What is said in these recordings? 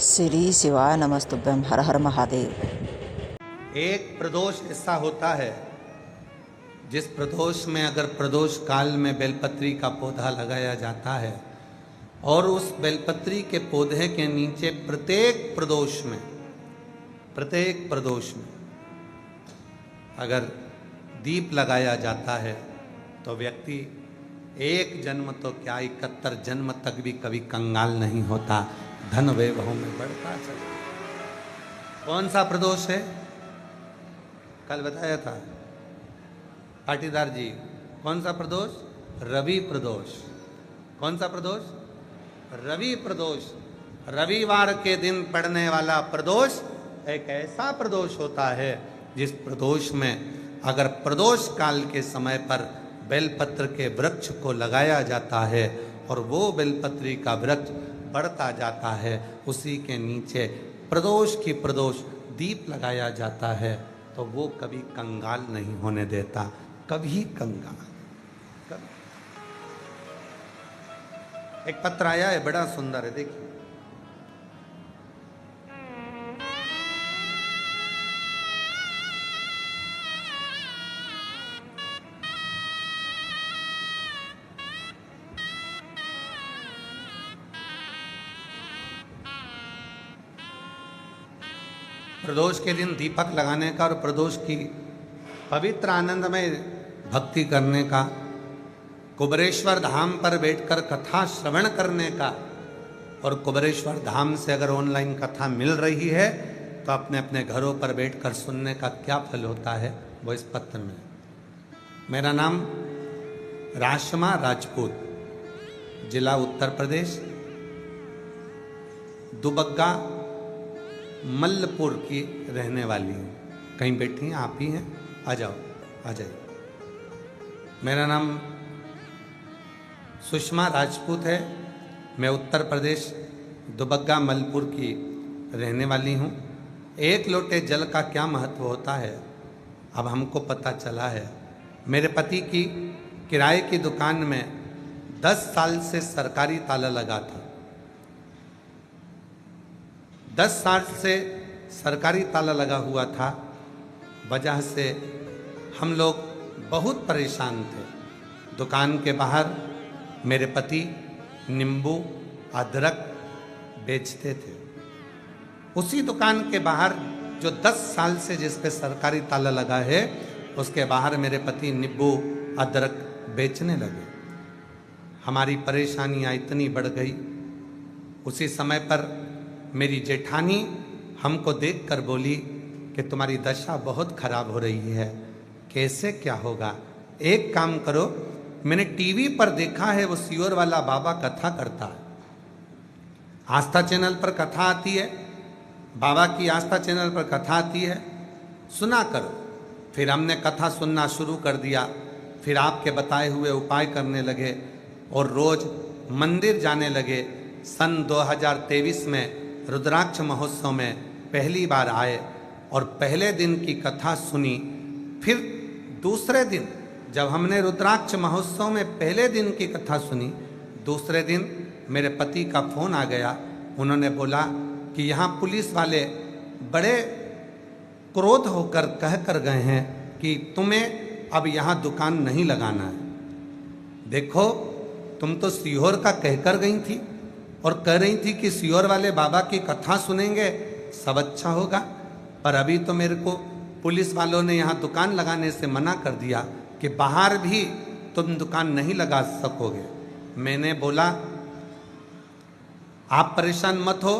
श्री शिवाय नमस्तुभ्यम। हर हर महादेव। एक प्रदोष ऐसा होता है जिस प्रदोष में अगर प्रदोष काल में बेलपत्री का पौधा लगाया जाता है और उस बेलपत्री के पौधे के नीचे प्रत्येक प्रदोष में अगर दीप लगाया जाता है तो व्यक्ति एक जन्म तो क्या 71 जन्म तक भी कभी कंगाल नहीं होता, धन वैभव में बढ़ता चला। कौन सा प्रदोष है? कल बताया था पाटीदार जी। कौन सा प्रदोष? रवि प्रदोष। कौन सा प्रदोष? रवि प्रदोष। रविवार के दिन पड़ने वाला प्रदोष एक ऐसा प्रदोष होता है जिस प्रदोष में अगर प्रदोष काल के समय पर बेलपत्र के वृक्ष को लगाया जाता है और वो बेलपत्री का वृक्ष बढ़ता जाता है, उसी के नीचे प्रदोष की प्रदोष दीप लगाया जाता है तो वो कभी कंगाल नहीं होने देता, कभी कंगाल। कभी। एक पत्र आया है, बड़ा सुंदर है, देखिए। प्रदोष के दिन दीपक लगाने का और प्रदोष की पवित्र आनंदमय भक्ति करने का, कुबरेश्वर धाम पर बैठकर कथा श्रवण करने का, और कुबरेश्वर धाम से अगर ऑनलाइन कथा मिल रही है तो अपने अपने घरों पर बैठकर सुनने का क्या फल होता है वो इस पत्र में। मेरा नाम राशमा राजपूत, जिला उत्तर प्रदेश, दुबग्गा मल्लपुर की रहने वाली हूँ। कहीं बैठी हैं? आप ही हैं? आ जाओ, आ जाइए। मेरा नाम सुषमा राजपूत है। मैं उत्तर प्रदेश दुबग्गा मल्लपुर की रहने वाली हूँ। एक लोटे जल का क्या महत्व होता है अब हमको पता चला है। मेरे पति की किराए की दुकान में 10 साल से सरकारी ताला लगा था। 10 साल से सरकारी ताला लगा हुआ था, वजह से हम लोग बहुत परेशान थे। दुकान के बाहर मेरे पति नींबू अदरक बेचते थे। उसी दुकान के बाहर जो 10 साल से जिस पे सरकारी ताला लगा है उसके बाहर मेरे पति नींबू अदरक बेचने लगे। हमारी परेशानियाँ इतनी बढ़ गई। उसी समय पर मेरी जेठानी हमको देखकर बोली कि तुम्हारी दशा बहुत खराब हो रही है, कैसे क्या होगा? एक काम करो, मैंने टीवी पर देखा है वो सियोर वाला बाबा कथा करता है, आस्था चैनल पर कथा आती है, बाबा की आस्था चैनल पर कथा आती है, सुना करो। फिर हमने कथा सुनना शुरू कर दिया। फिर आपके बताए हुए उपाय करने लगे और रोज मंदिर जाने लगे। सन 2023 में रुद्राक्ष महोत्सव में पहली बार आए और पहले दिन की कथा सुनी। फिर दूसरे दिन जब हमने रुद्राक्ष महोत्सव में पहले दिन की कथा सुनी, दूसरे दिन मेरे पति का फोन आ गया। उन्होंने बोला कि यहाँ पुलिस वाले बड़े क्रोध होकर कह कर गए हैं कि तुम्हें अब यहाँ दुकान नहीं लगाना है। देखो, तुम तो सीहोर का कहकर गई थी और कह रही थी कि सियोर वाले बाबा की कथा सुनेंगे सब अच्छा होगा, पर अभी तो मेरे को पुलिस वालों ने यहाँ दुकान लगाने से मना कर दिया कि बाहर भी तुम दुकान नहीं लगा सकोगे। मैंने बोला आप परेशान मत हो,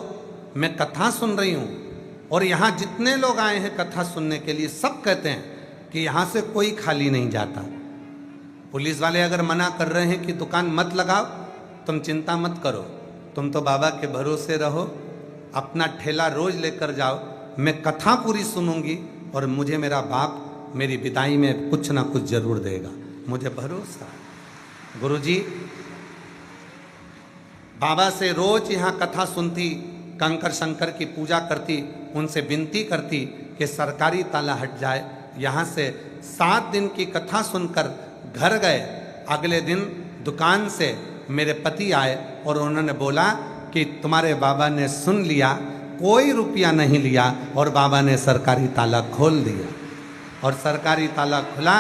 मैं कथा सुन रही हूँ और यहाँ जितने लोग आए हैं कथा सुनने के लिए सब कहते हैं कि यहाँ से कोई खाली नहीं जाता। पुलिस वाले अगर मना कर रहे हैं कि दुकान मत लगाओ, तुम चिंता मत करो, तुम तो बाबा के भरोसे रहो, अपना ठेला रोज लेकर जाओ, मैं कथा पूरी सुनूंगी और मुझे मेरा बाप मेरी विदाई में कुछ ना कुछ जरूर देगा, मुझे भरोसा। गुरुजी बाबा से रोज यहाँ कथा सुनती, कंकर शंकर की पूजा करती, उनसे विनती करती कि सरकारी ताला हट जाए। यहाँ से 7 दिन की कथा सुनकर घर गए। अगले दिन दुकान से मेरे पति आए और उन्होंने बोला कि तुम्हारे बाबा ने सुन लिया कोई रुपया नहीं लिया और बाबा ने सरकारी ताला खोल दिया। और सरकारी ताला खुला,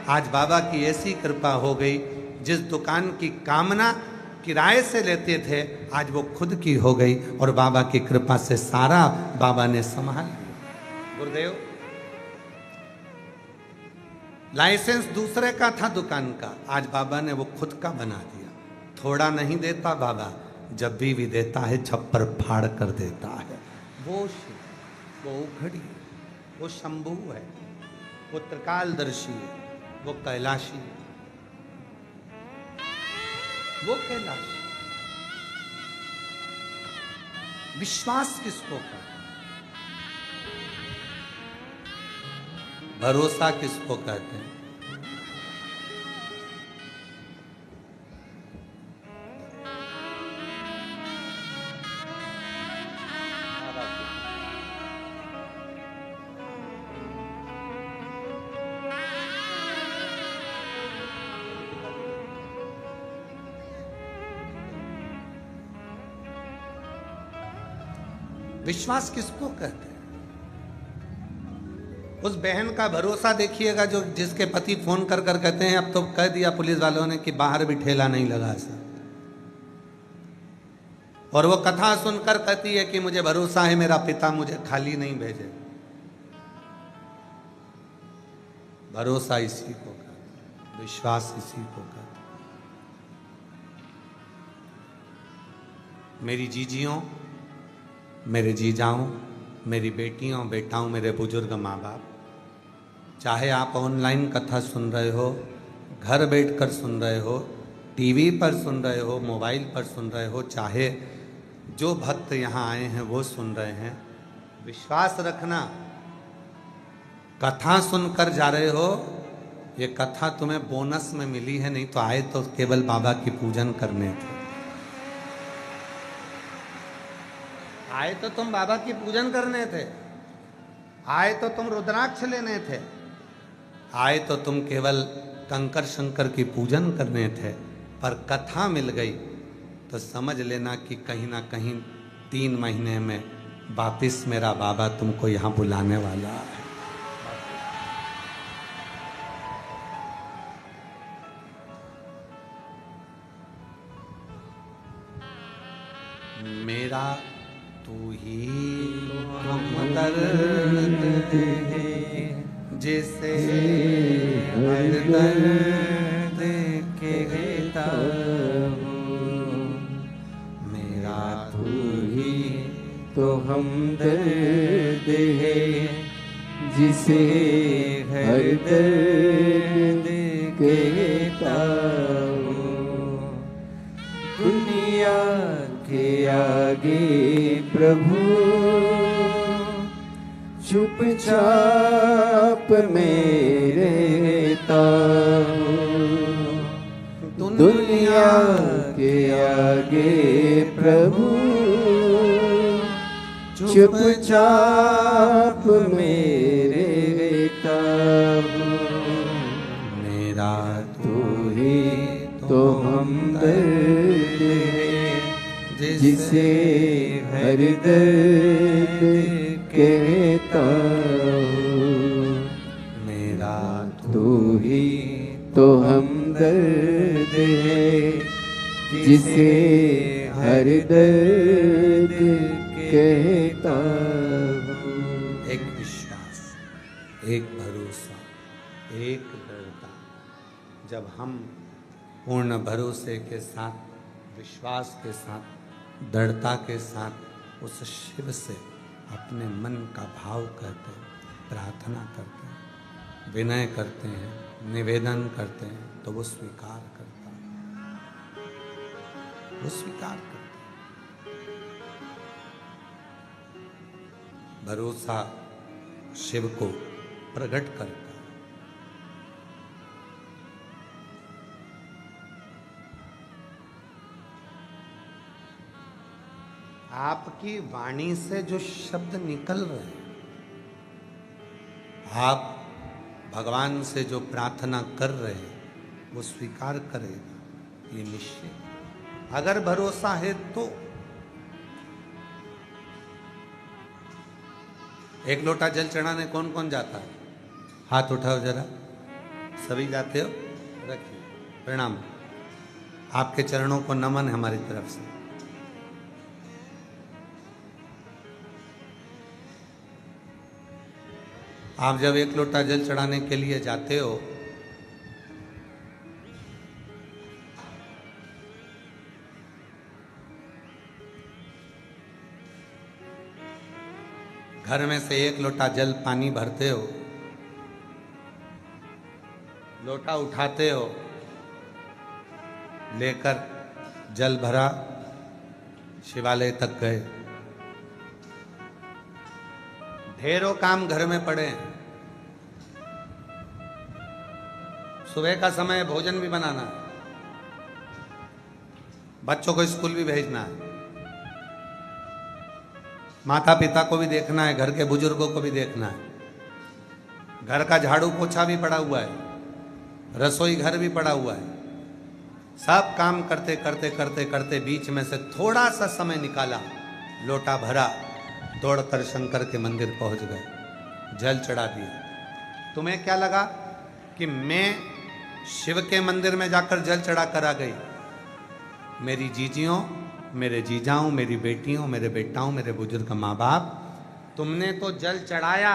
आज बाबा की ऐसी कृपा हो गई, जिस दुकान की कामना किराए से लेते थे आज वो खुद की हो गई और बाबा की कृपा से सारा बाबा ने संभाल लिया। गुरुदेव, लाइसेंस दूसरे का था दुकान का, आज बाबा ने वो खुद का बना दिया। थोड़ा नहीं देता बाबा, जब भी देता है छप्पर फाड़ कर देता है। वो शिव, वो उघड़ी, वो शंभू है, वो त्रिकालदर्शी है, वो कैलाशी है, वो कैलाशी। विश्वास किसको कहते हैं? भरोसा किसको कहते हैं? विश्वास किसको कहते हैं? उस बहन का भरोसा देखिएगा जो जिसके पति फोन कर कर कहते हैं अब तो कह दिया पुलिस वालों ने कि बाहर भी ठेला नहीं लगा सर, और वो कथा सुनकर कहती है कि मुझे भरोसा है मेरा पिता मुझे खाली नहीं भेजे। भरोसा इसी को कहते हैं, विश्वास इसी को कहते हैं। मेरी जीजियों, मेरे जीजाओं, मेरी बेटियों बेटाओं, मेरे बुजुर्ग माँ बाप, चाहे आप ऑनलाइन कथा सुन रहे हो, घर बैठकर सुन रहे हो, टीवी पर सुन रहे हो, मोबाइल पर सुन रहे हो, चाहे जो भक्त यहाँ आए हैं वो सुन रहे हैं, विश्वास रखना, कथा सुनकर जा रहे हो, ये कथा तुम्हें बोनस में मिली है, नहीं तो आए तो केवल बाबा की पूजन करने थे। आए तो तुम बाबा की पूजन करने थे, आए तो तुम रुद्राक्ष लेने थे, आए तो तुम केवल कंकर शंकर की पूजन करने थे, पर कथा मिल गई तो समझ लेना कि कहीं ना कहीं 3 महीने में वापिस मेरा बाबा तुमको यहाँ बुलाने वाला है। मेरा तू ही तुम दर्द दे जिसे हर दर्द के देता हूँ, मेरा तू ही तो हमदर्द है जिसे हर दर्द कहता हूँ। दुनिया के आगे प्रभु चुपचाप में रहता हूँ। दुनिया के आगे प्रभु चुपचाप में रहता हूँ। मेरा तू ही तो हमदर्द है जिसे हर दर्द कहता हूँ। मेरा तू ही तो हमदर्द है जिसे हर दर्द कहता हूँ। एक विश्वास, एक भरोसा, एक दृढ़ता। जब हम पूर्ण भरोसे के साथ, विश्वास के साथ, दृढ़ता के साथ उस शिव से अपने मन का भाव करते हैं, प्रार्थना करते हैं, विनय करते हैं, निवेदन करते हैं, तो वो स्वीकार करता है, वो स्वीकार करता है। भरोसा शिव को प्रकट करता है। आपकी वाणी से जो शब्द निकल रहे हैं, आप भगवान से जो प्रार्थना कर रहे हैं, वो स्वीकार करेगा, ये निश्चय। अगर भरोसा है तो एक लोटा जल चढ़ाने कौन कौन जाता है? हाथ उठाओ जरा। सभी जाते हो? रखिए, प्रणाम। आपके चरणों को नमन है हमारी तरफ से। आप जब एक लोटा जल चढ़ाने के लिए जाते हो घर में से एक लोटा जल पानी भरते हो, लोटा उठाते हो, लेकर जल भरा, शिवालय तक गए। ढेरों काम घर में पड़े हैं। सुबह का समय भोजन भी बनाना है, बच्चों को स्कूल भी भेजना है, माता पिता को भी देखना है, घर के बुजुर्गों को भी देखना है, घर का झाड़ू पोछा भी पड़ा हुआ है, रसोई घर भी पड़ा हुआ है। सब काम करते करते करते करते बीच में से थोड़ा सा समय निकाला, लोटा भरा, दौड़कर शंकर के मंदिर पहुंच गए, जल चढ़ा दिया। तुम्हें क्या लगा कि मैं शिव के मंदिर में जाकर जल चढ़ा कर आ गई? मेरी जीजियों, मेरे जीजाओं, मेरी बेटियों, मेरे बेटाओं, मेरे बुजुर्ग माँ बाप, तुमने तो जल चढ़ाया,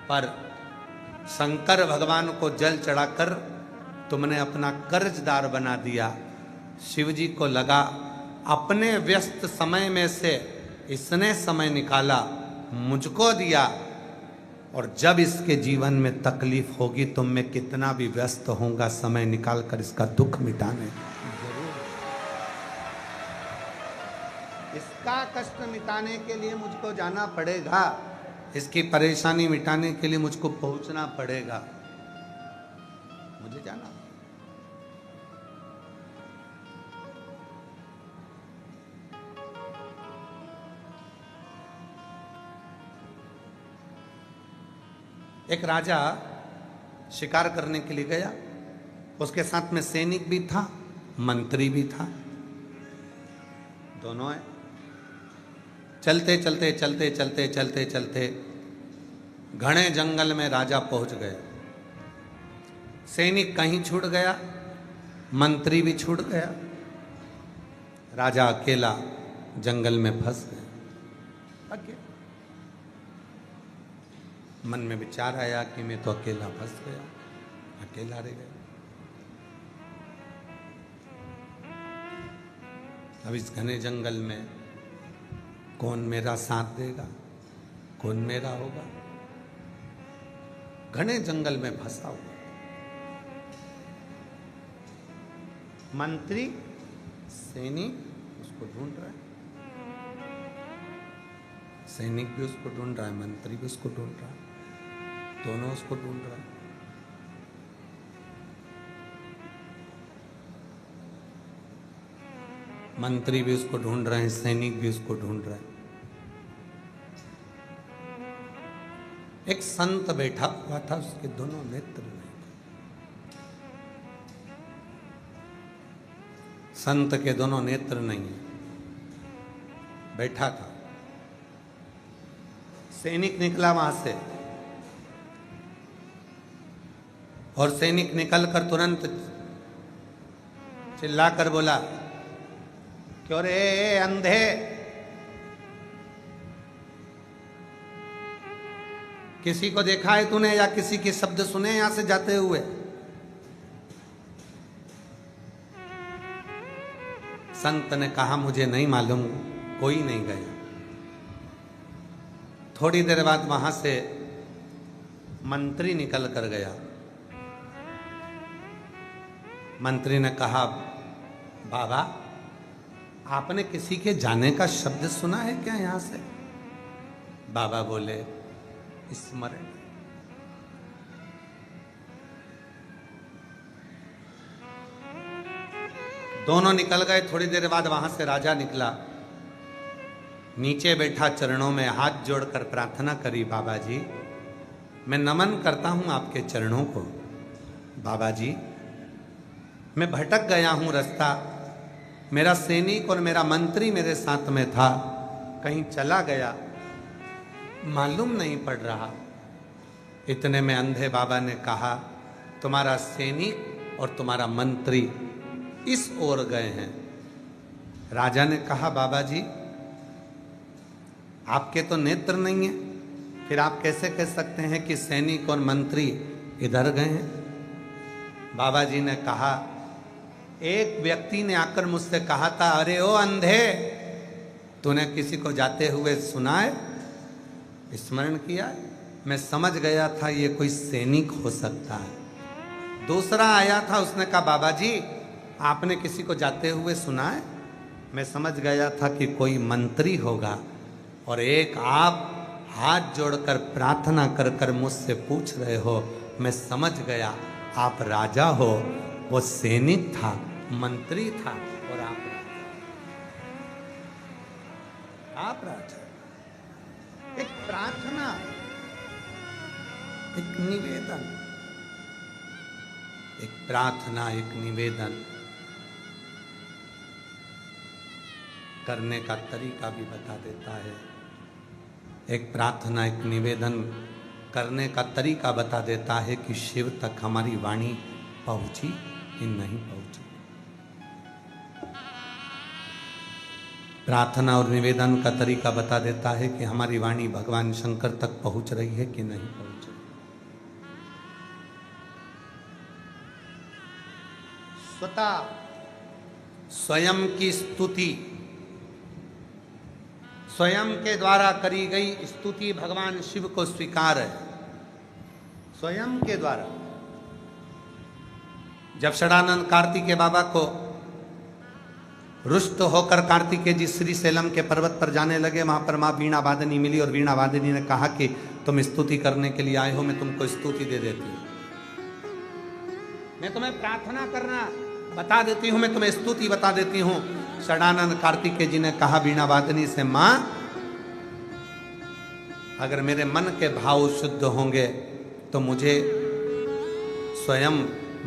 पर शंकर भगवान को जल चढ़ाकर तुमने अपना कर्जदार बना दिया। शिव जी को लगा अपने व्यस्त समय में से इसने समय निकाला, मुझको दिया, और जब इसके जीवन में तकलीफ होगी तो मैं कितना भी व्यस्त होऊंगा, समय निकाल कर इसका दुख मिटाने, इसका कष्ट मिटाने के लिए मुझको जाना पड़ेगा, इसकी परेशानी मिटाने के लिए मुझको पहुंचना पड़ेगा, मुझे जाना। एक राजा शिकार करने के लिए गया, उसके साथ में सैनिक भी था, मंत्री भी था, दोनों है। चलते चलते चलते चलते चलते चलते घने जंगल में राजा पहुंच गए। सैनिक कहीं छूट गया, मंत्री भी छूट गया, राजा अकेला जंगल में फंस गया। अकेला मन में विचार आया कि मैं तो अकेला फंस गया, अकेला रह गया। अब इस घने जंगल में कौन मेरा साथ देगा, कौन मेरा होगा? घने जंगल में फंसा हुआ मंत्री, सैनिक उसको ढूंढ रहा है, सैनिक भी उसको ढूंढ रहा है, मंत्री भी उसको ढूंढ रहा है, दोनों उसको ढूंढ रहा है। मंत्री भी उसको ढूंढ रहे हैं, सैनिक भी उसको ढूंढ रहे हैं। एक संत बैठा हुआ था, उसके दोनों नेत्र नहीं थे। संत के दोनों नेत्र नहीं है, बैठा था। सैनिक निकला वहां से, और सैनिक निकलकर तुरंत चिल्लाकर बोला, क्यों रे अंधे, किसी को देखा है तूने या किसी के शब्द सुने यहां से जाते हुए? संत ने कहा, मुझे नहीं मालूम, कोई नहीं गया। थोड़ी देर बाद वहां से मंत्री निकल कर गया। मंत्री ने कहा, बाबा आपने किसी के जाने का शब्द सुना है क्या यहां से? बाबा बोले, स्मरण। दोनों निकल गए। थोड़ी देर बाद वहां से राजा निकला, नीचे बैठा, चरणों में हाथ जोड़कर प्रार्थना करी, बाबा जी मैं नमन करता हूं आपके चरणों को। बाबा जी मैं भटक गया हूं रास्ता, मेरा सैनिक और मेरा मंत्री मेरे साथ में था, कहीं चला गया, मालूम नहीं पड़ रहा। इतने में अंधे बाबा ने कहा, तुम्हारा सैनिक और तुम्हारा मंत्री इस ओर गए हैं। राजा ने कहा, बाबा जी आपके तो नेत्र नहीं है, फिर आप कैसे कह सकते हैं कि सैनिक और मंत्री इधर गए हैं? बाबा जी ने कहा, एक व्यक्ति ने आकर मुझसे कहा था, अरे ओ अंधे, तूने किसी को जाते हुए सुना है, स्मरण किया? मैं समझ गया था ये कोई सैनिक हो सकता है। दूसरा आया था, उसने कहा, बाबा जी आपने किसी को जाते हुए सुना है? मैं समझ गया था कि कोई मंत्री होगा। और एक आप हाथ जोड़कर प्रार्थना कर कर मुझसे पूछ रहे हो, मैं समझ गया आप राजा हो। वो सैनिक था, मंत्री था, और आप राजा। एक प्रार्थना, एक निवेदन, एक प्रार्थना, एक निवेदन करने का तरीका भी बता देता है। एक प्रार्थना, एक निवेदन करने का तरीका बता देता है कि शिव तक हमारी वाणी पहुंची कि नहीं पहुंची। प्रार्थना और निवेदन का तरीका बता देता है कि हमारी वाणी भगवान शंकर तक पहुंच रही है कि नहीं पहुंच रही। स्वतः स्वयं की स्तुति, स्वयं के द्वारा करी गई स्तुति भगवान शिव को स्वीकार है, स्वयं के द्वारा। जब षडानंद कार्तिकेय बाबा को रुष्ट होकर कार्तिकेय जी श्री सेलम के पर्वत पर जाने लगे, वहां पर मां वीणा वादनी मिली और वीणा वादनी ने कहा कि तुम स्तुति करने के लिए आए हो, मैं तुमको स्तुति दे देती हूं, मैं तुम्हें प्रार्थना करना बता देती हूं, मैं तुम्हें स्तुति बता देती हूं। षडानंद कार्तिकेय जी ने कहा वीणा वादनी से, मां अगर मेरे मन के भाव शुद्ध होंगे तो मुझे स्वयं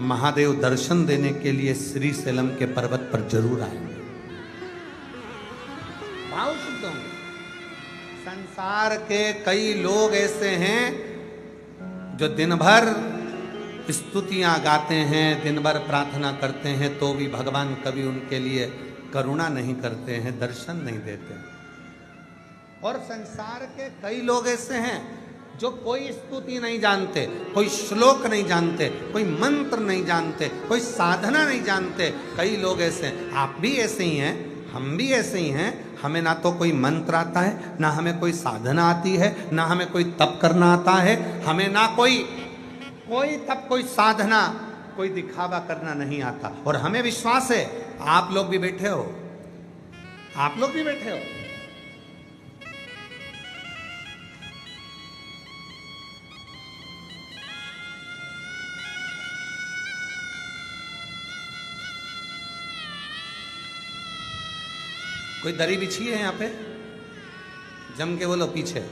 महादेव दर्शन देने के लिए श्री सेलम के पर्वत पर जरूर आएंगे। भाव शुद्ध होंगे। संसार के कई लोग ऐसे हैं जो दिन भर स्तुतियां गाते हैं, दिन भर प्रार्थना करते हैं, तो भी भगवान कभी उनके लिए करुणा नहीं करते हैं, दर्शन नहीं देते। और संसार के कई लोग ऐसे हैं जो कोई स्तुति नहीं जानते, कोई श्लोक नहीं जानते, कोई मंत्र नहीं जानते, कोई साधना नहीं जानते। कई लोग ऐसे हैं, आप भी ऐसे ही हैं, हम भी ऐसे ही हैं। हमें ना तो कोई मंत्र आता है, ना हमें कोई साधना आती है, ना हमें कोई तप करना आता है, हमें ना कोई तप, कोई साधना, कोई दिखावा करना नहीं आता। और हमें विश्वास है आप लोग भी बैठे हो, आप लोग भी बैठे हो। कोई दरी बिछी है यहाँ पे? जम के बोलो पीछे।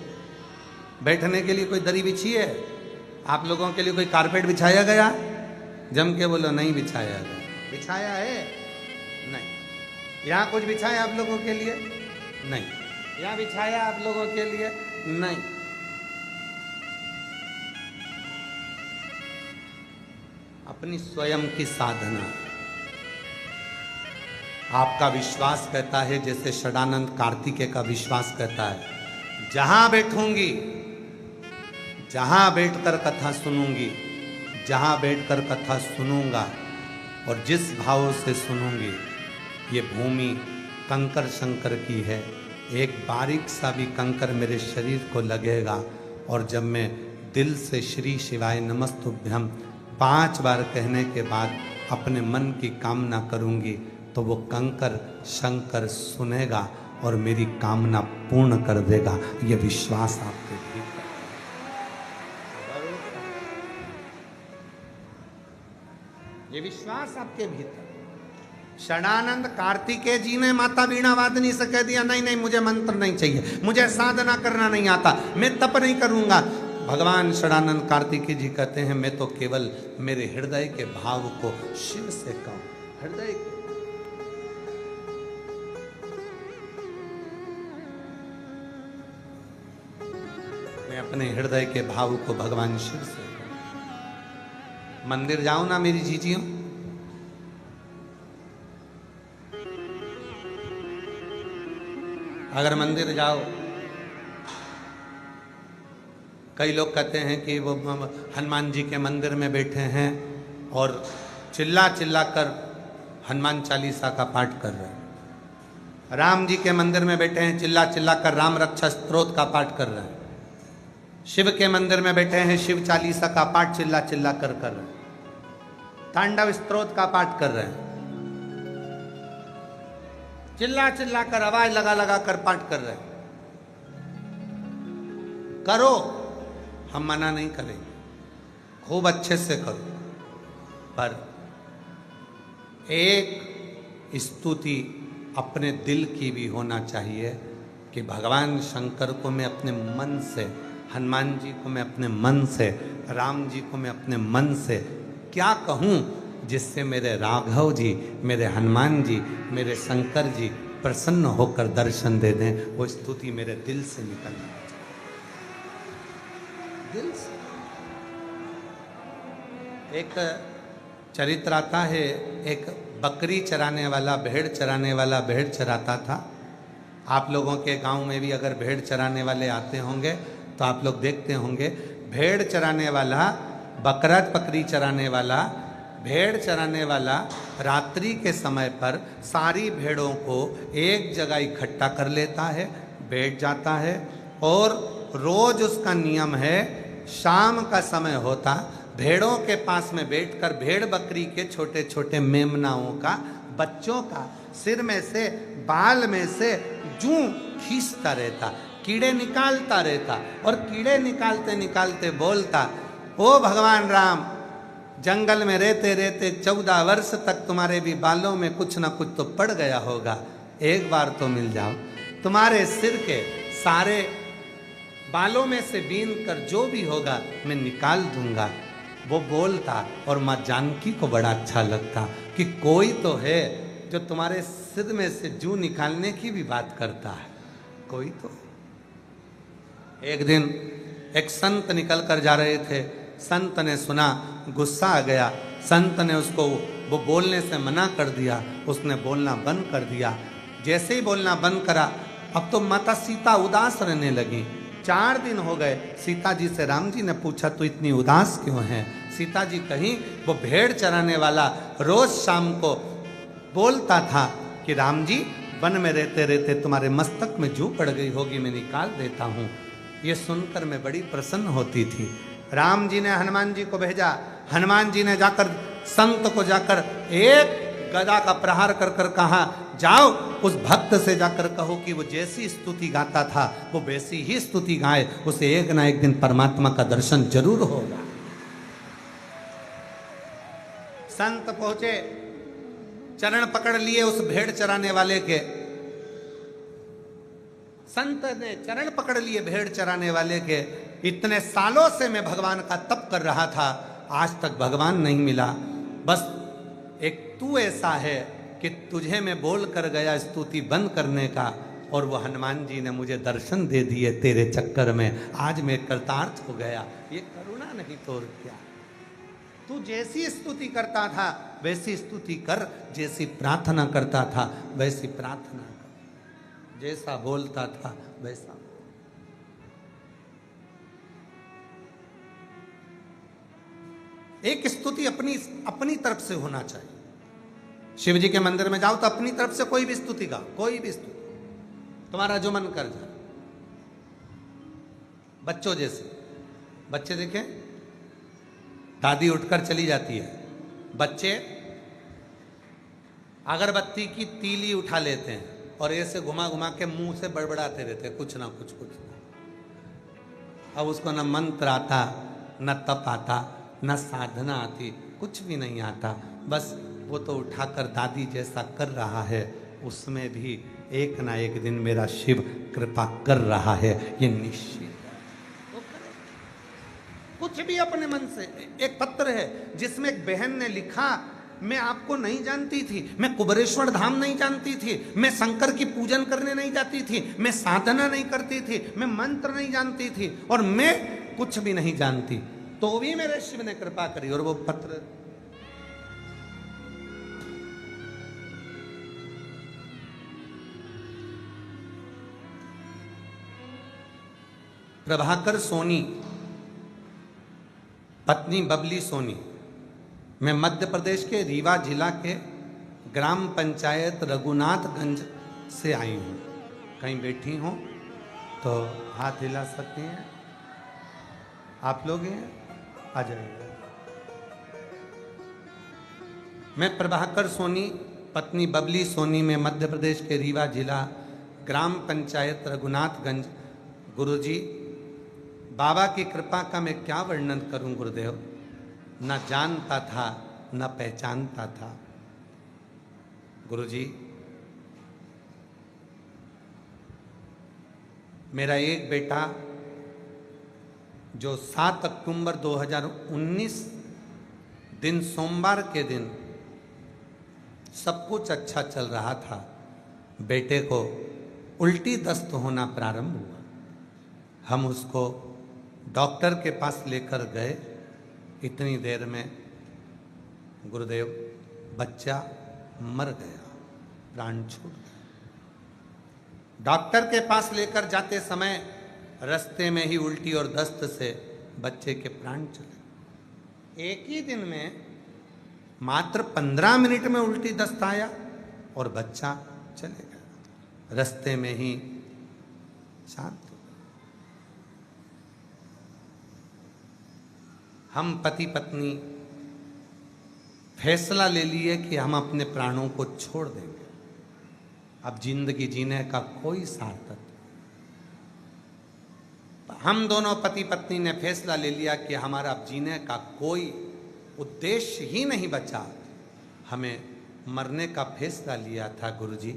बैठने के लिए कोई दरी बिछी है? आप लोगों के लिए कोई कारपेट बिछाया गया? जम के बोलो नहीं बिछाया गया। बिछाया है? नहीं। यहाँ कुछ बिछाया आप लोगों के लिए? नहीं। यहाँ बिछाया आप लोगों के लिए? नहीं। अपनी स्वयं की साधना। आपका विश्वास कहता है, जैसे षडानंद कार्तिकेय का विश्वास कहता है, जहां बैठूंगी, जहां बैठकर कथा सुनूंगी, जहां बैठकर कथा सुनूंगा और जिस भाव से सुनूंगी, ये भूमि कंकर शंकर की है। एक बारीक सा भी कंकर मेरे शरीर को लगेगा और जब मैं दिल से श्री शिवाय नमस्तुभ्यम 5 बार कहने के बाद अपने मन की कामना करूंगी तो वो कंकर शंकर सुनेगा और मेरी कामना पूर्ण कर देगा। ये विश्वास आपके भीतर, ये विश्वास आपके भीतर। षडानंद कार्तिकेय जी ने माता वीणा वादनी से कह दिया, नहीं नहीं मुझे मंत्र नहीं चाहिए, मुझे साधना करना नहीं आता, मैं तप नहीं करूंगा। भगवान षडानंद कार्तिकेय जी कहते हैं, मैं तो केवल मेरे हृदय के भाव को शिव से कहूं, हृदय के। मैं अपने हृदय के भाव को भगवान शिव से, मंदिर जाओ ना मेरी जीजियों, अगर मंदिर जाओ, कई लोग कहते हैं कि वो हनुमान जी के मंदिर में बैठे हैं और चिल्ला चिल्ला कर हनुमान चालीसा का पाठ कर रहे हैं। राम जी के मंदिर में बैठे हैं, चिल्ला चिल्ला कर राम रक्षा स्तोत्र का पाठ कर रहे हैं। शिव के मंदिर में बैठे हैं, शिव चालीसा का पाठ चिल्ला चिल्ला कर रहे हैं। तांडव स्तोत्र का पाठ कर रहे हैं, चिल्ला चिल्ला कर आवाज लगा लगा कर पाठ कर रहे हैं। करो, हम मना नहीं करेंगे, खूब अच्छे से करो, पर एक स्तुति अपने दिल की भी होना चाहिए कि भगवान शंकर को मैं अपने मन से, हनुमान जी को मैं अपने मन से, राम जी को मैं अपने मन से क्या कहूँ जिससे मेरे राघव जी, मेरे हनुमान जी, मेरे शंकर जी प्रसन्न होकर दर्शन दे दें। वो स्तुति मेरे दिल से निकलना चाहिए, दिल से। एक चरित्र आता है, एक बकरी चराने वाला, भेड़ चराने वाला भेड़ चराता था। आप लोगों के गांव में भी अगर भेड़ चराने वाले आते होंगे तो आप लोग देखते होंगे, भेड़ चराने वाला, बकरा बकरी चराने वाला, भेड़ चराने वाला रात्रि के समय पर सारी भेड़ों को एक जगह इकट्ठा कर लेता है, बैठ जाता है और रोज उसका नियम है, शाम का समय होता भेड़ों के पास में बैठकर भेड़ बकरी के छोटे छोटे मेमनाओं का, बच्चों का सिर में से, बाल में से जूं खींचता रहता, कीड़े निकालता रहता और कीड़े निकालते निकालते बोलता, ओ भगवान राम, जंगल में रहते रहते 14 वर्ष तक तुम्हारे भी बालों में कुछ ना कुछ तो पड़ गया होगा, एक बार तो मिल जाओ, तुम्हारे सिर के सारे बालों में से बीन कर जो भी होगा मैं निकाल दूंगा। वो बोलता और माँ जानकी को बड़ा अच्छा लगता कि कोई तो है जो तुम्हारे सिर में से जू निकालने की भी बात करता है, कोई तो। एक दिन एक संत निकल कर जा रहे थे, संत ने सुना, गुस्सा आ गया, संत ने उसको वो बोलने से मना कर दिया, उसने बोलना बंद कर दिया। जैसे ही बोलना बंद करा, अब तो माता सीता उदास रहने लगी। 4 दिन हो गए, सीता जी से राम जी ने पूछा तो इतनी उदास क्यों है? सीता जी कहीं वो भेड़ चराने वाला रोज शाम को बोलता था कि राम जी वन में रहते रहते तुम्हारे मस्तक में जू पड़ गई होगी, मैं निकाल देता हूँ। ये सुनकर मैं बड़ी प्रसन्न होती थी। राम जी ने हनुमान जी को भेजा, हनुमान जी ने जाकर संत को जाकर एक गदा का प्रहार कर कर कहा, जाओ उस भक्त से जाकर कहो कि वो जैसी स्तुति गाता था वो वैसी ही स्तुति गाए, उसे एक ना एक दिन परमात्मा का दर्शन जरूर होगा। संत पहुंचे, चरण पकड़ लिए उस भेड़ चराने वाले के, संत ने चरण पकड़ लिए भेड़ चराने वाले के। इतने सालों से मैं भगवान का तप कर रहा था, आज तक भगवान नहीं मिला, बस एक तू ऐसा है कि तुझे मैं बोल कर गया स्तुति बंद करने का, और वो हनुमान जी ने मुझे दर्शन दे दिए तेरे चक्कर में, आज मैं कृतार्थ हो गया। ये करुणा नहीं तो और क्या? तू जैसी स्तुति करता था वैसी स्तुति कर, जैसी प्रार्थना करता था वैसी प्रार्थना कर, जैसा बोलता था वैसा। एक स्तुति अपनी तरफ से होना चाहिए। शिव जी के मंदिर में जाओ तो अपनी तरफ से कोई भी स्तुति गाओ, कोई भी स्तुति, तुम्हारा जो मन कर जाए। बच्चों जैसे, बच्चे देखें, दादी उठकर चली जाती है, बच्चे अगरबत्ती की तीली उठा लेते हैं और ऐसे घुमा घुमा के मुंह से बड़बड़ाते रहते हैं कुछ ना कुछ कुछ। अब उसको न मंत्र आता, न तप आता, न साधना आती, कुछ भी नहीं आता, बस वो तो उठाकर दादी जैसा कर रहा है, उसमें भी एक ना एक दिन मेरा शिव कृपा कर रहा है, ये निश्चित। कुछ भी अपने मन से। एक पत्र है जिसमें एक बहन ने लिखा मैं आपको नहीं जानती थी, मैं कुबेरेश्वर धाम नहीं जानती थी, मैं शंकर की पूजन करने नहीं जाती थी, मैं साधना नहीं करती थी, मैं मंत्र नहीं जानती थी और मैं कुछ भी नहीं जानती, तो भी मेरे शिव ने कृपा करी और वो पत्र प्रभाकर सोनी, पत्नी बबली सोनी, मैं मध्य प्रदेश के रीवा जिला के ग्राम पंचायत रघुनाथगंज से आई हूँ। कहीं बैठी हो तो हाथ हिला सकती हैं आप लोग, हैं आ जाइए। मैं प्रभाकर सोनी, पत्नी बबली सोनी, में मध्य प्रदेश के रीवा जिला ग्राम पंचायत रघुनाथगंज। गुरुजी, बाबा की कृपा का मैं क्या वर्णन करूं गुरुदेव, न जानता था न पहचानता था। गुरुजी, मेरा एक बेटा जो 7 अक्टूबर 2019 दिन सोमवार के दिन सब कुछ अच्छा चल रहा था, बेटे को उल्टी दस्त होना प्रारंभ हुआ। हम उसको डॉक्टर के पास लेकर गए। इतनी देर में गुरुदेव बच्चा मर गया, प्राण छूट गया। डॉक्टर के पास लेकर जाते समय रास्ते में ही उल्टी और दस्त से बच्चे के प्राण चले। एक ही दिन में मात्र 15 मिनट में उल्टी दस्त आया और बच्चा चले गया, रास्ते में ही शांत। हम पति पत्नी फैसला ले लिए कि हम अपने प्राणों को छोड़ देंगे, अब जिंदगी जीने का कोई सार्थक। हम दोनों पति पत्नी ने फैसला ले लिया कि हमारा अब जीने का कोई उद्देश्य ही नहीं बचा, हमें मरने का फैसला लिया था गुरुजी।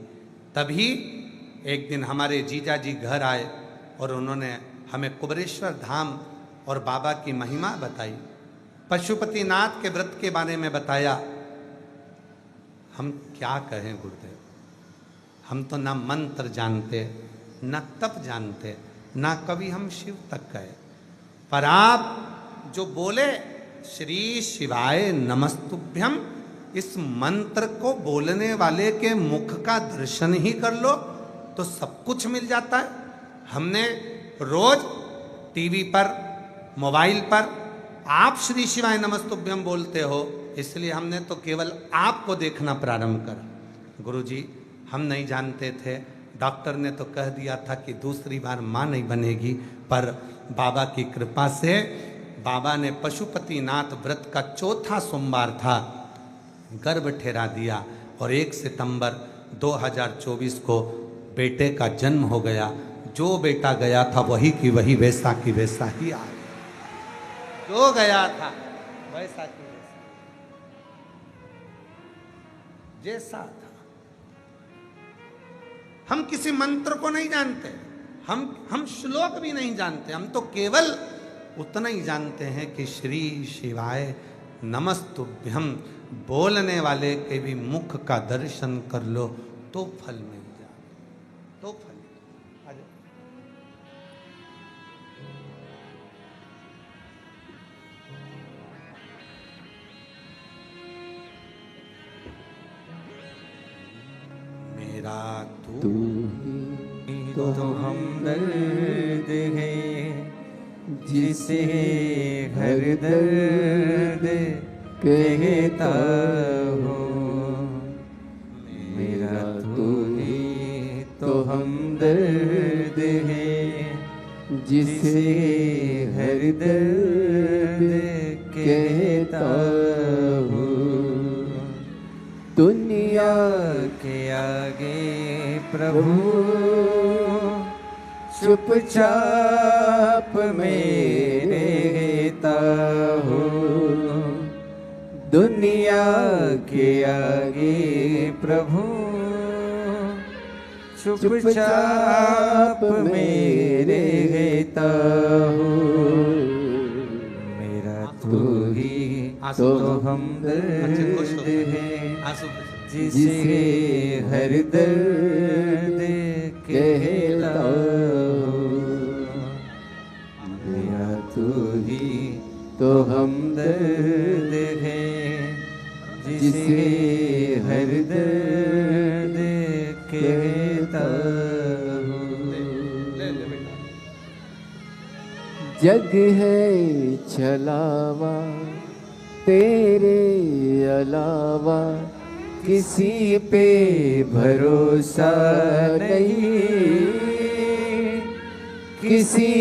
तभी एक दिन हमारे जीजा जी घर आए और उन्होंने हमें कुबेरेश्वर धाम और बाबा की महिमा बताई, पशुपतिनाथ के व्रत के बारे में बताया। हम क्या कहें गुरुदेव, हम तो ना मंत्र जानते, ना तप जानते, ना कभी हम शिव तक गए, पर आप जो बोले श्री शिवाय नमस्तुभ्यम, इस मंत्र को बोलने वाले के मुख का दर्शन ही कर लो तो सब कुछ मिल जाता है। हमने रोज टीवी पर, मोबाइल पर आप श्री शिवाय नमस्तुभ्यम बोलते हो, इसलिए हमने तो केवल आपको देखना प्रारंभ करा। गुरुजी, हम नहीं जानते थे, डॉक्टर ने तो कह दिया था कि दूसरी बार माँ नहीं बनेगी, पर बाबा की कृपा से बाबा ने पशुपतिनाथ व्रत का चौथा सोमवार था, गर्भ ठहरा दिया और 1 सितंबर 2024 को बेटे का जन्म हो गया। जो बेटा गया था वही की वही, वैसा की वैसा ही आ गया। जो गया था वैसा की वैसा, जैसा था। हम किसी मंत्र को नहीं जानते, हम श्लोक भी नहीं जानते, हम तो केवल उतना ही जानते हैं कि श्री शिवाय नमस्तुभ्यम बोलने वाले के भी मुख का दर्शन कर लो तो फल मिल जाए, तो फल। मेरा तू ही तो हमदर्द है, जिसे हर दर्द कहता हूँ। मेरा तू ही तो हमदर्द है, जिसे हर दर्द कहता हूँ। दुनिया के आगे प्रभु चुपचाप में रहता हूँ। दुनिया के आगे प्रभु चुपचाप में रहता हूँ। मेरा तू ही आंसू तो तो हम अच्छे खुश दर्द हो हैं आंसू बचे। जिसे हर दर्द कहता हूँ। मेरा तू ही तो हम दर्द है जिसे हर दर्द कहता हूँ। ले ले बेटा। जग है छलावा तेरे अलावा किसी पे भरोसा नहीं, किसी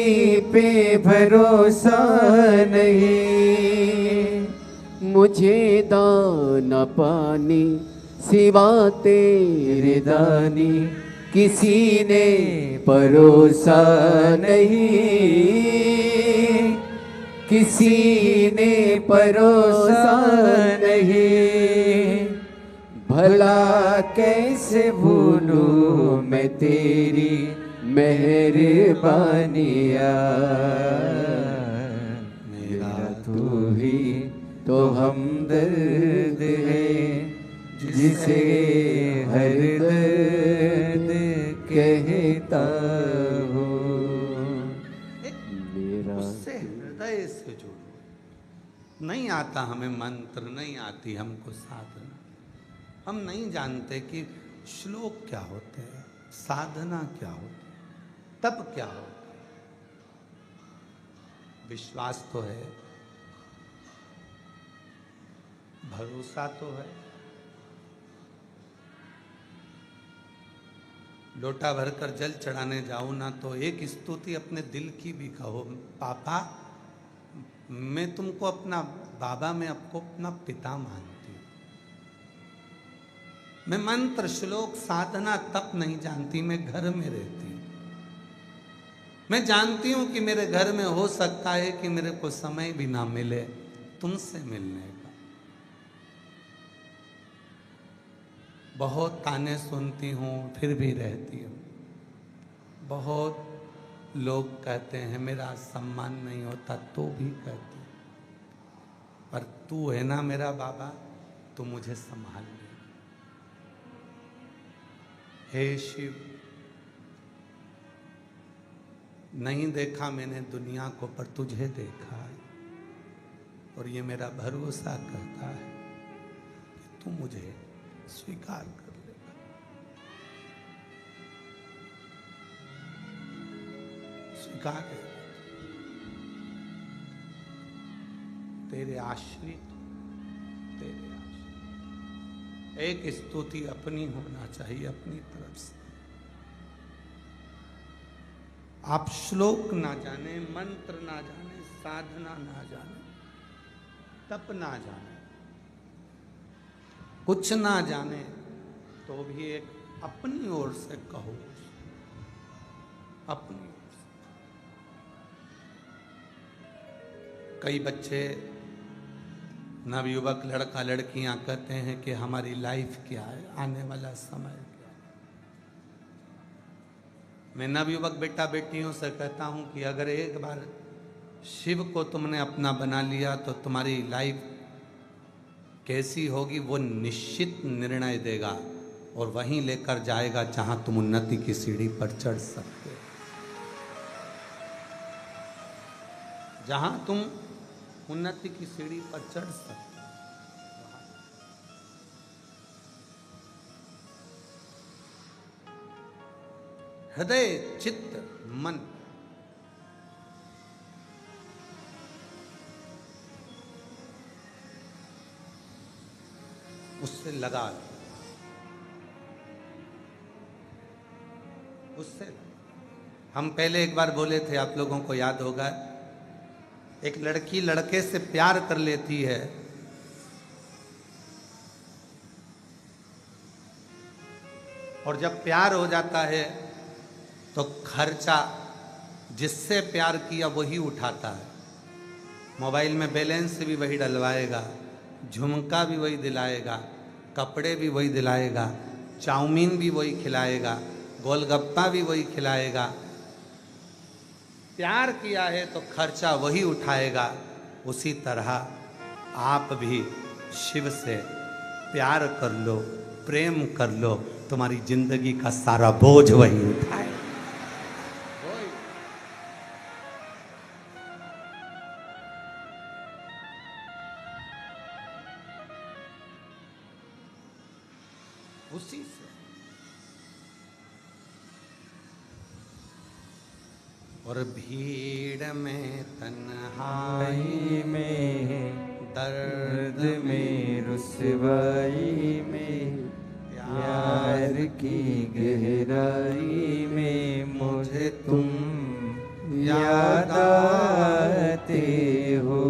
पे भरोसा नहीं। मुझे दाना पानी सिवा तेरे दानी किसी ने परोसा नहीं, किसी ने परोसा नहीं। भला कैसे भूलूं मैं तेरी मेहरबानियाँ। मेरा तू ही तो हमदर्द है जिसे हर दर्द कहता हूँ। मेरा उससे हृदय से जुड़ो। नहीं आता हमें मंत्र, नहीं आती हमको साधना, हम नहीं जानते कि श्लोक क्या होते हैं, साधना क्या होती है, तप क्या होता है। विश्वास तो है, भरोसा तो है। लोटा भरकर जल चढ़ाने जाओ ना तो एक स्तुति अपने दिल की भी कहो। पापा मैं तुमको अपना बाबा, मैं आपको अपना पिता मानती हूँ। मैं मंत्र श्लोक साधना तप नहीं जानती, मैं घर में रहती हूँ। मैं जानती हूँ कि मेरे घर में हो सकता है कि मेरे को समय भी ना मिले तुमसे मिलने का। बहुत ताने सुनती हूँ फिर भी रहती हूँ। बहुत लोग कहते हैं मेरा सम्मान नहीं होता तो भी कहती हूँ, पर तू है ना मेरा बाबा, तू मुझे संभाल ले। हे शिव, नहीं देखा मैंने दुनिया को पर तुझे देखा है, और ये मेरा भरोसा कहता है कि तू मुझे स्वीकार कर लेगा। स्वीकार कर, तेरे आश्रित, तेरे आश्रित। एक स्तुति अपनी होना चाहिए अपनी तरफ से। आप श्लोक ना जाने, मंत्र ना जाने, साधना ना जाने, तप ना जाने, कुछ ना जाने, तो भी एक अपनी ओर से कहो, अपनी ओर से। कई बच्चे, नवयुवक लड़का लड़कियां कहते हैं कि हमारी लाइफ क्या है, आने वाला समय क्या है। मैं नवयुवक बेटा बेटियों से कहता हूं कि अगर एक बार शिव को तुमने अपना बना लिया तो तुम्हारी लाइफ कैसी होगी वो निश्चित निर्णय देगा, और वहीं लेकर जाएगा जहां तुम उन्नति की सीढ़ी पर चढ़ सकते हो। जहां तुम उन्नति की सीढ़ी पर चढ़ सकते हो। हृदय, चित्त, मन, उससे लगा, उससे। हम पहले एक बार बोले थे, आप लोगों को याद होगा, एक लड़की लड़के से प्यार कर लेती है, और जब प्यार हो जाता है तो खर्चा जिससे प्यार किया वही उठाता है। मोबाइल में बैलेंस भी वही डलवाएगा, झुमका भी वही दिलाएगा, कपड़े भी वही दिलाएगा, चाउमीन भी वही खिलाएगा, गोलगप्पा भी वही खिलाएगा। प्यार किया है तो खर्चा वही उठाएगा। उसी तरह आप भी शिव से प्यार कर लो, प्रेम कर लो, तुम्हारी जिंदगी का सारा बोझ वही उठाए। उसी से और भीड़ में तन्हाई में दर्द में रुसवाई में प्यार की गहराई में मुझे तुम याद आते हो,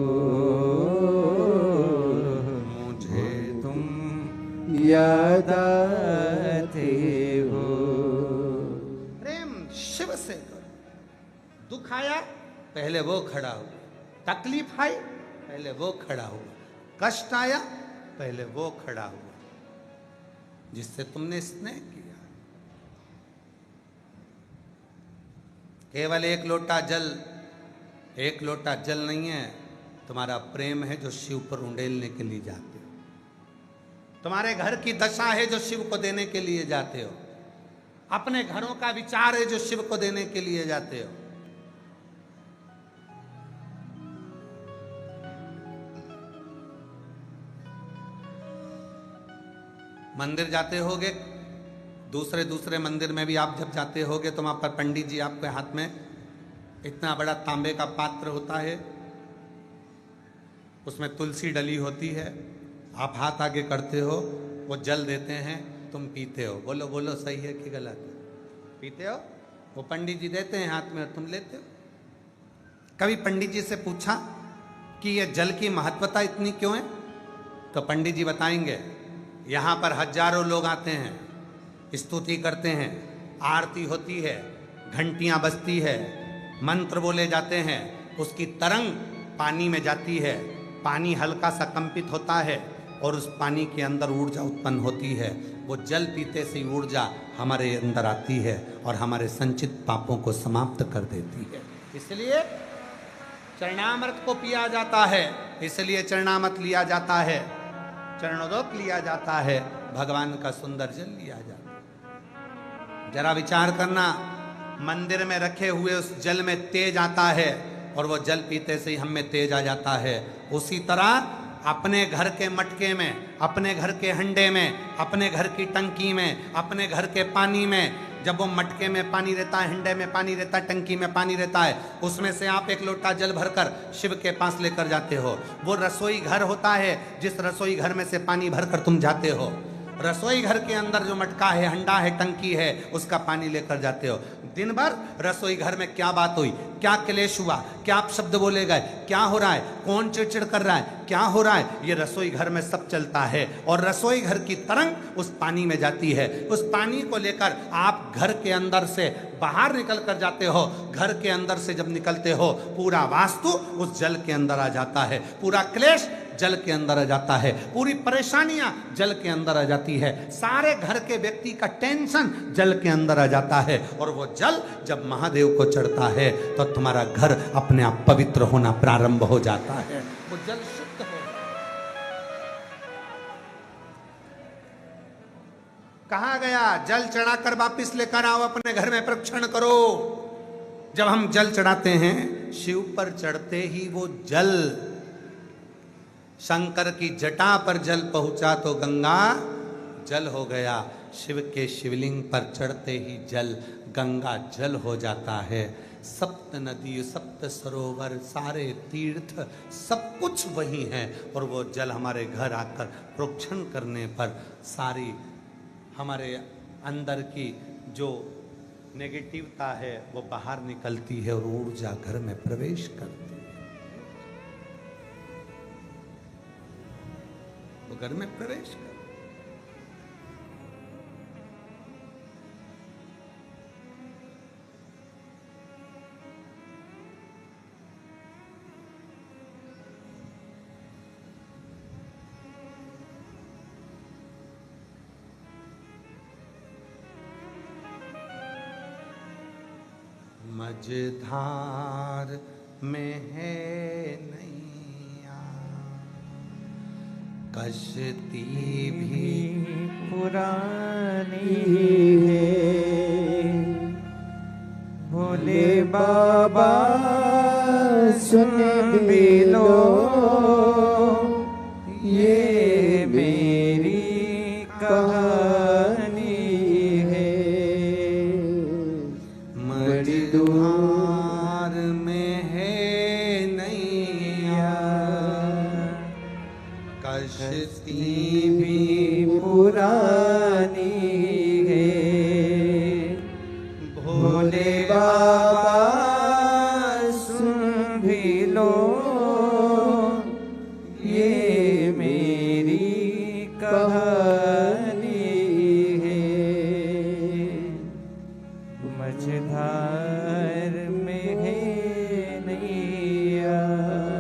मुझे तुम याद आते हो। प्रेम शिव से करो। दुख आया पहले वो खड़ा हुआ, तकलीफ आई पहले वो खड़ा हुआ, कष्ट आया पहले वो खड़ा हुआ जिससे तुमने स्नेह किया। केवल एक लोटा जल नहीं है, तुम्हारा प्रेम है जो शिव पर उंडेलने के लिए जाते हो। तुम्हारे घर की दशा है जो शिव को देने के लिए जाते हो। अपने घरों का विचार है जो शिव को देने के लिए जाते हो। मंदिर जाते होगे, दूसरे मंदिर में भी आप जब जाते होगे तो वहां पर पंडित जी आपके हाथ में इतना बड़ा तांबे का पात्र होता है, उसमें तुलसी डली होती है। आप हाथ आगे करते हो, वो जल देते हैं, तुम पीते हो। बोलो बोलो, सही है कि गलत है? पीते हो, वो पंडित जी देते हैं हाथ में और तुम लेते हो। कभी पंडित जी से पूछा कि ये जल की महत्वता इतनी क्यों है? तो पंडित जी बताएंगे, यहाँ पर हजारों लोग आते हैं, स्तुति करते हैं, आरती होती है, घंटियाँ बजती है, मंत्र बोले जाते हैं, उसकी तरंग पानी में जाती है, पानी हल्का सा कंपित होता है और उस पानी के अंदर ऊर्जा उत्पन्न होती है। वो जल पीते से ऊर्जा हमारे अंदर आती है और हमारे संचित पापों को समाप्त कर देती है। इसलिए चरणामृत को पिया जाता है, इसलिए चरणामृत लिया जाता है, चरणोदक लिया जाता है, भगवान का सुंदर जल लिया जाता है। जरा विचार करना, मंदिर में रखे हुए उस जल में तेज आता है और वो जल पीते से ही हम में तेज आ जाता है। उसी तरह अपने घर के मटके में, अपने घर के हंडे में, अपने घर की टंकी में, अपने घर के पानी में, जब वो मटके में पानी रहता है, हंडे में पानी रहता है, टंकी में पानी रहता है, उसमें से आप एक लोटा जल भरकर शिव के पास लेकर जाते हो। वो रसोई घर होता है, जिस रसोई घर में से पानी भरकर तुम जाते हो, रसोई घर के अंदर जो मटका है, हंडा है, टंकी है, उसका पानी लेकर जाते हो। दिन भर रसोई घर में क्या बात हुई, क्या क्लेश हुआ, क्या आप शब्द बोले गए, क्या हो रहा है, कौन चिड़चिड़ कर रहा है, क्या हो रहा है, ये रसोई घर में सब चलता है। और रसोई घर की तरंग उस पानी में जाती है। उस पानी को लेकर आप घर के अंदर से बाहर निकल कर जाते हो। घर के अंदर से जब निकलते हो, पूरा वास्तु उस जल के अंदर आ जाता है, पूरा क्लेश जल के अंदर आ जाता है, पूरी परेशानियां जल के अंदर आ जाती है, सारे घर के व्यक्ति का टेंशन जल के अंदर आ जाता है। और वो जल जब महादेव को चढ़ता है तो तुम्हारा घर अपने आप पवित्र होना प्रारंभ हो जाता है। वो जल शुद्ध है। कहा गया, जल चढ़ाकर वापिस लेकर आओ, अपने घर में प्रक्षण करो। जब हम जल चढ़ाते हैं, शिव पर चढ़ते ही वो जल शंकर की जटा पर जल पहुंचा तो गंगा जल हो गया। शिव के शिवलिंग पर चढ़ते ही जल गंगा जल हो जाता है। सप्त नदी, सप्त सरोवर, सारे तीर्थ, सब कुछ वही है। और वो जल हमारे घर आकर प्रोक्षण करने पर सारी हमारे अंदर की जो नेगेटिवता है वो बाहर निकलती है और ऊर्जा घर में प्रवेश करती है। वो घर में प्रवेश कर। मझधार में है नैया, कश्ती भी पुरानी है। भोले बाबा सुन भी लो, ये मेरी कहानी है। मझधार में है नैया, कश्ती भी पुरानी है। भोले बाबा सुन भी लो, ये मेरी कहानी है। मझधार में है नैया।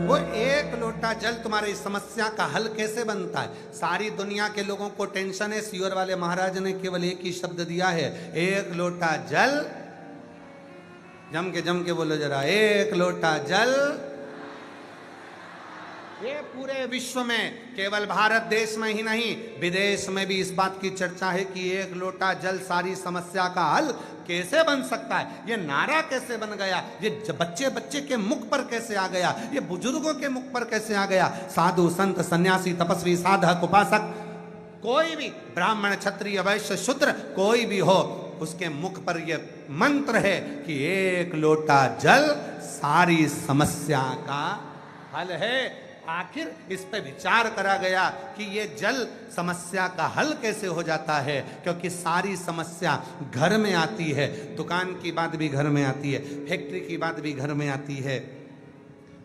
वो एक लोटा जल तुम्हारी समस्या का हल कैसे बनता है? सारी दुनिया के लोगों को टेंशन है, सीवर वाले महाराज ने केवल एक ही शब्द दिया है, एक लोटा जल। जम के बोलो जरा, एक लोटा जल। ये पूरे विश्व में, केवल भारत देश में ही नहीं, विदेश में भी इस बात की चर्चा है कि एक लोटा जल सारी समस्या का हल कैसे बन सकता है। ये नारा कैसे बन गया, ये बच्चे बच्चे के मुख पर कैसे आ गया, ये बुजुर्गों के मुख पर कैसे आ गया। साधु संत सन्यासी तपस्वी साधक उपासक, कोई भी ब्राह्मण क्षत्रिय वैश्य शूद्र कोई भी हो, उसके मुख पर यह मंत्र है कि एक लोटा जल सारी समस्या का हल है। आखिर इस पे विचार करा गया कि ये जल समस्या का हल कैसे हो जाता है, क्योंकि सारी समस्या घर में आती है। दुकान की बात भी घर में आती है, फैक्ट्री की बात भी घर में आती है,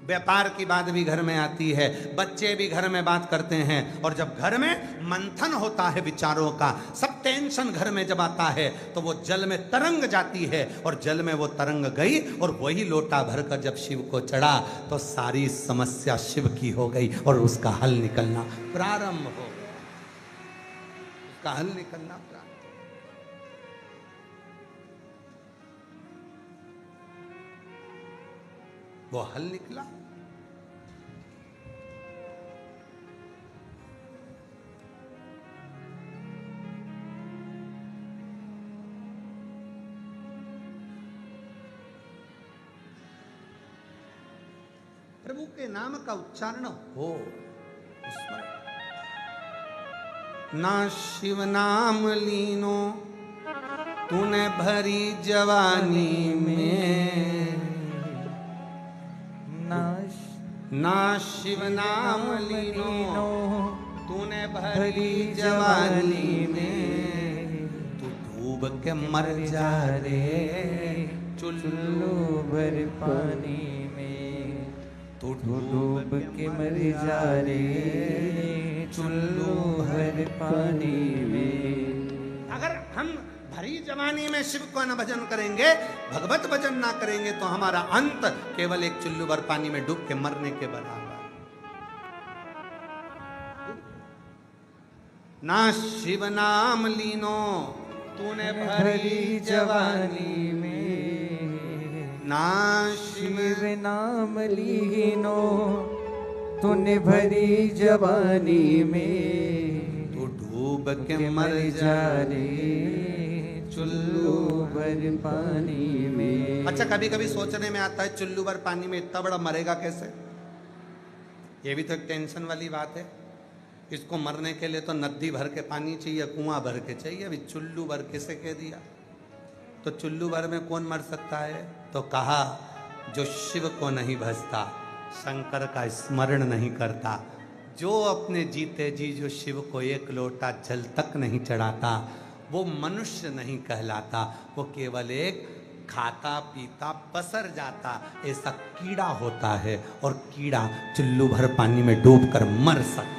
व्यापार की बात भी घर में आती है, बच्चे भी घर में बात करते हैं। और जब घर में मंथन होता है विचारों का, सब टेंशन घर में जब आता है तो वो जल में तरंग जाती है, और जल में वो तरंग गई और वही लोटा भरकर जब शिव को चढ़ा तो सारी समस्या शिव की हो गई और उसका हल निकलना प्रारंभ हो गया। उसका हल निकलना प्रारंभ। वो हल निकला। प्रभु के नाम का उच्चारण हो उसमें। ना शिव नाम लीनो तूने भरी जवानी में, ना शिव नाम लीनो तूने भरी जवानी में। तू डूब के मर जा रे चुल्लू भर पानी में। तू डूब के मर जा रे चुल्लू भर पानी में। अगर हम भरी जवानी में शिव को न भजन करेंगे, भगवत भजन ना करेंगे, तो हमारा अंत केवल एक चुल्लू भर पानी में डूब के मरने के बराबर। ना शिव नाम लीनो तूने भरी जवानी में, ना शिव नाम लीनो तूने भरी जवानी में। तू डूब के मर जा रे चुल्लू भर पानी में। अच्छा, कभी कभी सोचने में आता है चुल्लू भर पानी में इतना बड़ा मरेगा कैसे। ये भी तो एक टेंशन वाली बात है। इसको मरने के लिए तो नदी भर के पानी चाहिए, कुआं भर के चाहिए, अभी चुल्लू भर किसे कह दिया। तो चुल्लू भर में कौन मर सकता है? तो कहा जो शिव को नहीं भजता, शंकर का स्मरण नहीं करता, जो अपने जीते जी जो शिव को एक लोटा जल तक नहीं चढ़ाता, वो मनुष्य नहीं कहलाता, वो केवल एक खाता पीता पसर जाता ऐसा कीड़ा होता है। और कीड़ा चुल्लू भर पानी में डूबकर मर सकता है।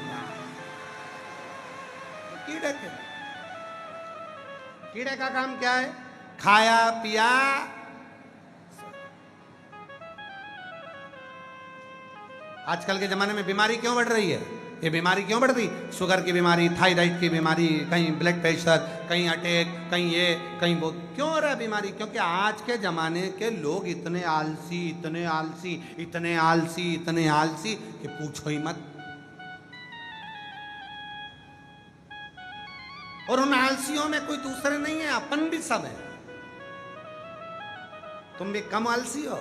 कीड़े का काम क्या है? खाया पिया, आजकल के जमाने में बीमारी क्यों बढ़ रही है? ये बीमारी क्यों बढ़ रही? शुगर की बीमारी, थायराइड की बीमारी, कहीं ब्लड प्रेशर, कहीं अटैक, कहीं ये कहीं वो। क्यों हो रहा है बीमारी? क्योंकि आज के जमाने के लोग इतने आलसी, इतने आलसी, इतने आलसी, इतने आलसी कि पूछो ही मत। और उन आलसियों में कोई दूसरे नहीं है, अपन भी सब है। तुम भी कम आलसी हो?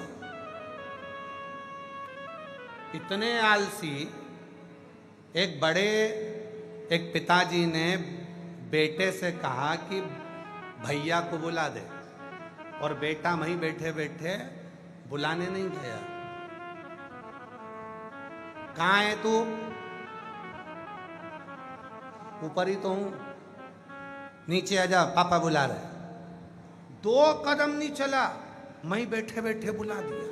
इतने आलसी, एक पिताजी ने बेटे से कहा कि भैया को बुला दे, और बेटा वहीं बैठे बैठे बुलाने नहीं गया। कहाँ है तू? ऊपर ही तो हूं, नीचे आजा, पापा बुला रहे। 2 कदम नहीं चला, वहीं बैठे बैठे बुला दिया।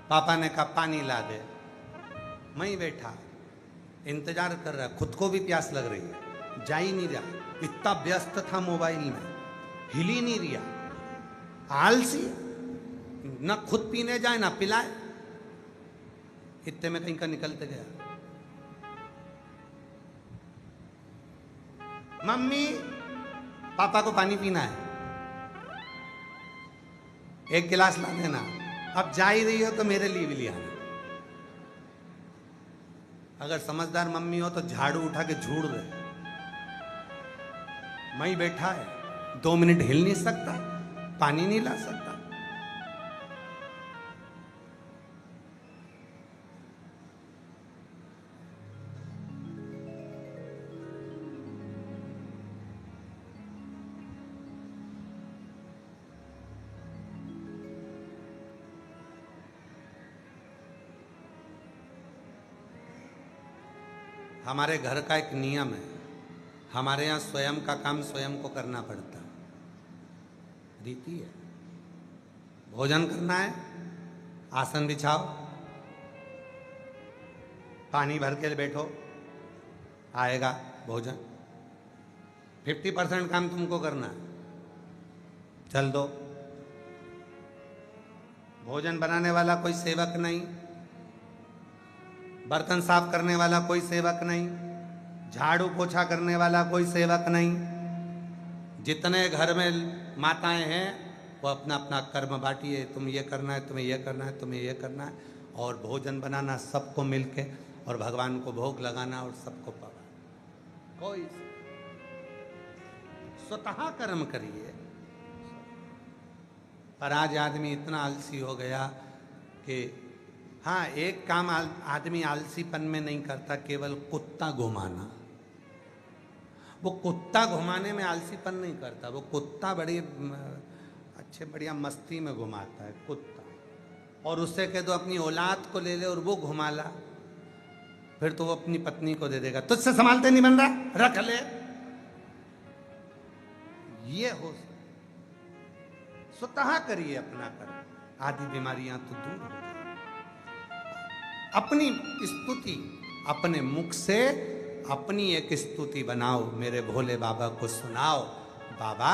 पापा ने कहा पानी ला दे, वहीं बैठा इंतजार कर रहा। खुद को भी प्यास लग रही है, जा ही नहीं रहा, इतना व्यस्त था मोबाइल में, हिल ही नहीं रहा। आलसी, न खुद पीने जाए ना पिलाए। इतने में कहीं का निकलते गया, मम्मी पापा को पानी पीना है, 1 गिलास ला देना। अब जा ही रही हो तो मेरे लिए भी ले आना। अगर समझदार मम्मी हो तो झाड़ू उठा के झूड़ दे। वहीं बैठा है, 2 मिनट हिल नहीं सकता, पानी नहीं ला सकता। हमारे घर का एक नियम है, हमारे यहाँ स्वयं का काम स्वयं को करना पड़ता है, रीति है। भोजन करना है, आसन बिछाओ, पानी भर के बैठो, आएगा भोजन। 50% काम तुमको करना है, चल दो। भोजन बनाने वाला कोई सेवक नहीं, बर्तन साफ करने वाला कोई सेवक नहीं, झाड़ू पोछा करने वाला कोई सेवक नहीं। जितने घर में माताएं हैं वो अपना अपना कर्म बांटिए, तुम ये करना है, तुम्हें ये करना है, तुम्हें ये करना है, और भोजन बनाना सबको मिलके, और भगवान को भोग लगाना और सबको पकाना। कोई स्वतः कर्म करिए। पर आज आदमी इतना आलसी हो गया कि हाँ, एक काम आदमी आलसीपन में नहीं करता, केवल कुत्ता घुमाना। वो कुत्ता घुमाने में आलसीपन नहीं करता, वो कुत्ता बड़ी अच्छे बढ़िया मस्ती में घुमाता है कुत्ता। और उससे कह दो अपनी औलाद को ले ले और वो घुमा ला, फिर तो वो अपनी पत्नी को दे देगा, तुझसे संभालते नहीं बन रहा, रख ले। ये हो, स्वतः करिए अपना कर्म, आदि बीमारियां तो दूर हो जाए। अपनी स्तुति अपने मुख से अपनी एक स्तुति बनाओ, मेरे भोले बाबा को सुनाओ। बाबा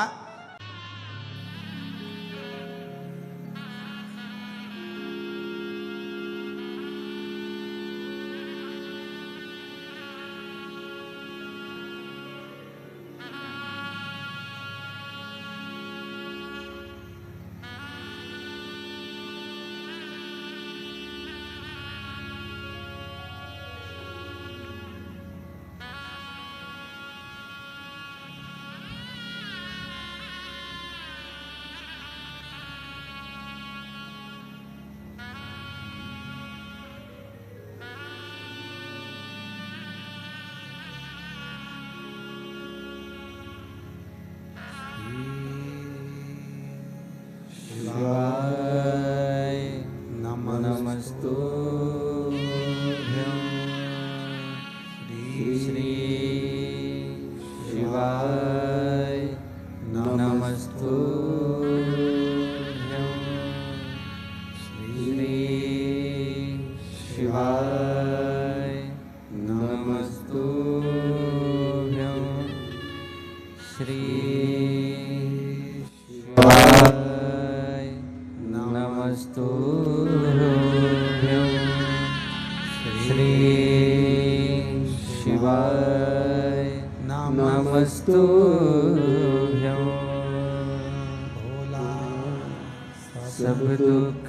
सब दुख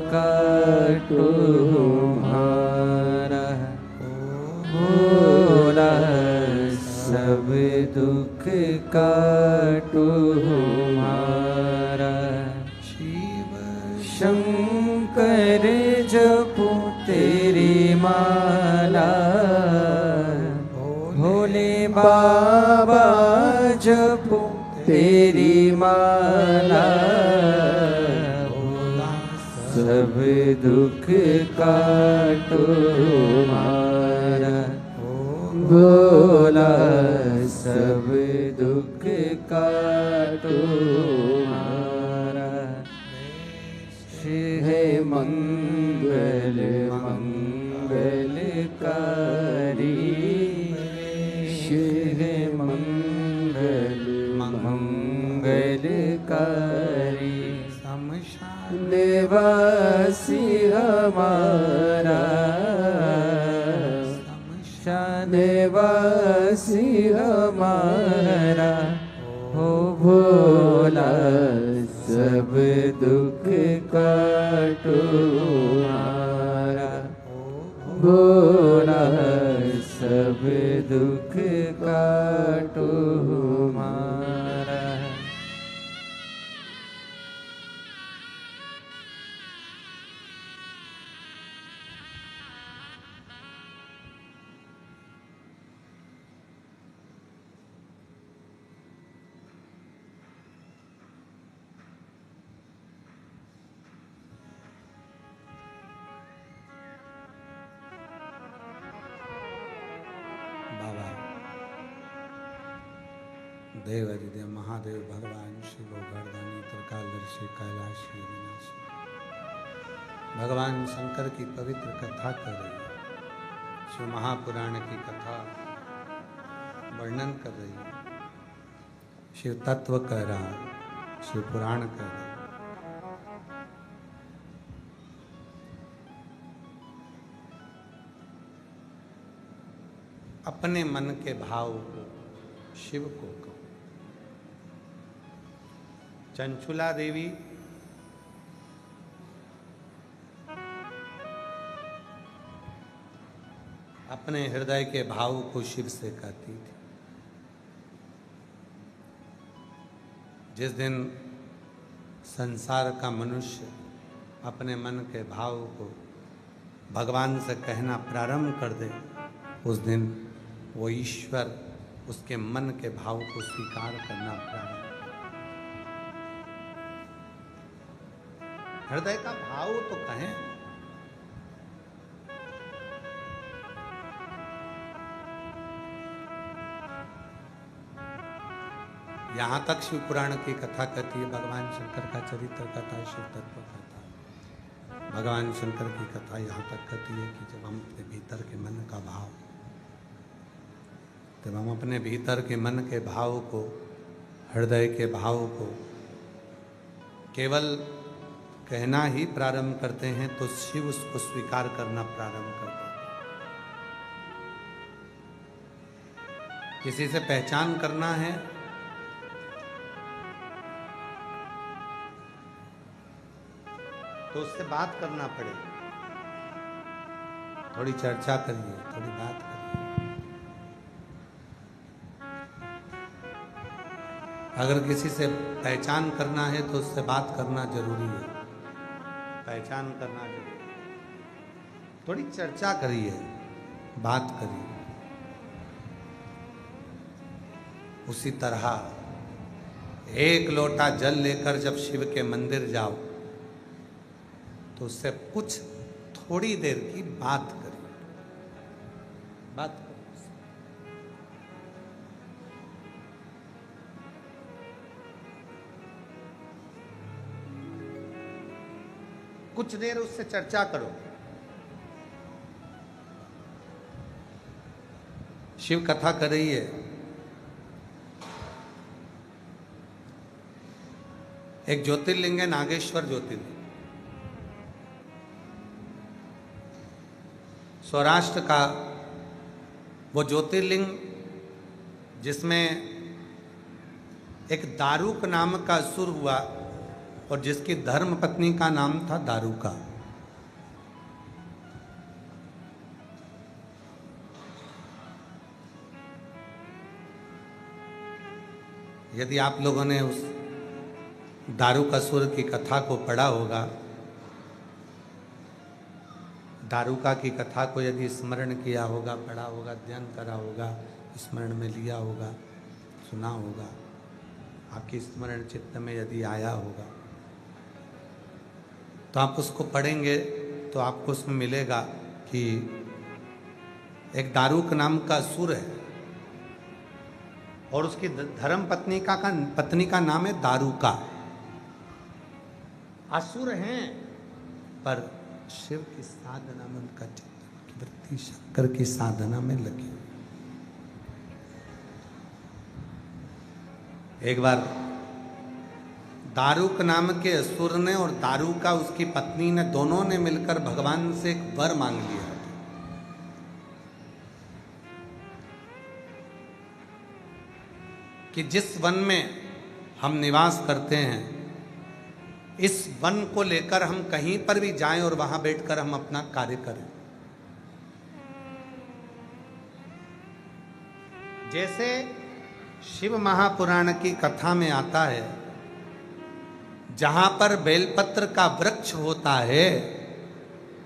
काटो हमारा, भोला सब दुख काटो हमारा। शिव शंकर जपो तेरी माला, भोले बाबा जपो तेरी माला। सब दुख काटो हमारा, भोला सब दुख काटो हमारा। है मंगल मंगलकारी, शिव मंगल मंगलकारी। निवासी हमारा, निवासी हमारा। हो भोला सब दुख काटो हमारा, भोला सब दुख काटो हमारा। बाबा देव हरिदेव महादेव भगवान शिव गर्दानी त्रिकालदर्शी कैलाशी अविनाशी भगवान शंकर की पवित्र कथा कर रही है। शिव महापुराण की कथा वर्णन कर रही है, शिव तत्व कह रहा है, शिव पुराण कह रहा है। अपने मन के भाव को शिव को कहो। चंचुला देवी अपने हृदय के भाव को शिव से कहती थी। जिस दिन संसार का मनुष्य अपने मन के भाव को भगवान से कहना प्रारंभ कर दे, उस दिन वो ईश्वर उसके मन के भाव को स्वीकार करना प्रारंभ कर। हृदय का भाव तो कहें, यहां तक शिव पुराण की कथा कहती है, भगवान शंकर का चरित्र कथा, शिव तत्व कथा। भगवान शंकर की कथा यहां तक कहती है कि जब हम अपने भीतर के मन का भाव, जब हम अपने भीतर के मन के भाव को, हृदय के भाव को केवल कहना ही प्रारंभ करते हैं तो शिव उसको स्वीकार करना प्रारंभ करते हैं। किसी से पहचान करना है तो उससे बात करना पड़ेगा, थोड़ी चर्चा करिए, थोड़ी बात करिए। अगर किसी से पहचान करना है तो उससे बात करना जरूरी है, पहचान करना जरूरी है। थोड़ी चर्चा करिए, बात करिए। उसी तरह एक लोटा जल लेकर जब शिव के मंदिर जाओ तो उससे कुछ थोड़ी देर की बात करिए, बात करिए। कुछ देर उससे चर्चा करो। शिव कथा कर रही है, एक ज्योतिर्लिंग है नागेश्वर ज्योतिर्लिंग, सौराष्ट्र का वो ज्योतिर्लिंग जिसमें एक दारुक नाम का असुर हुआ और जिसकी धर्म पत्नी का नाम था दारुका। यदि आप लोगों ने उस दारुकासुर की कथा को पढ़ा होगा, दारुका की कथा को यदि स्मरण किया होगा, पढ़ा होगा, अध्ययन करा होगा, स्मरण में लिया होगा, सुना होगा, आपकी स्मरण चित्त में यदि आया होगा, तो आप उसको पढ़ेंगे तो आपको उसमें मिलेगा कि एक दारुक नाम का असुर है और उसकी धर्म पत्नी का नाम है दारुका। असुर हैं पर शिव की साधना में उनका चित्त की वृत्ति शंकर की साधना में लगी। एक बार दारुक नाम के असुर ने और दारुका उसकी पत्नी ने, दोनों ने मिलकर भगवान से एक वर मांग लिया कि जिस वन में हम निवास करते हैं, इस वन को लेकर हम कहीं पर भी जाएं और वहां बैठकर हम अपना कार्य करें। जैसे शिव महापुराण की कथा में आता है, जहां पर बेलपत्र का वृक्ष होता है,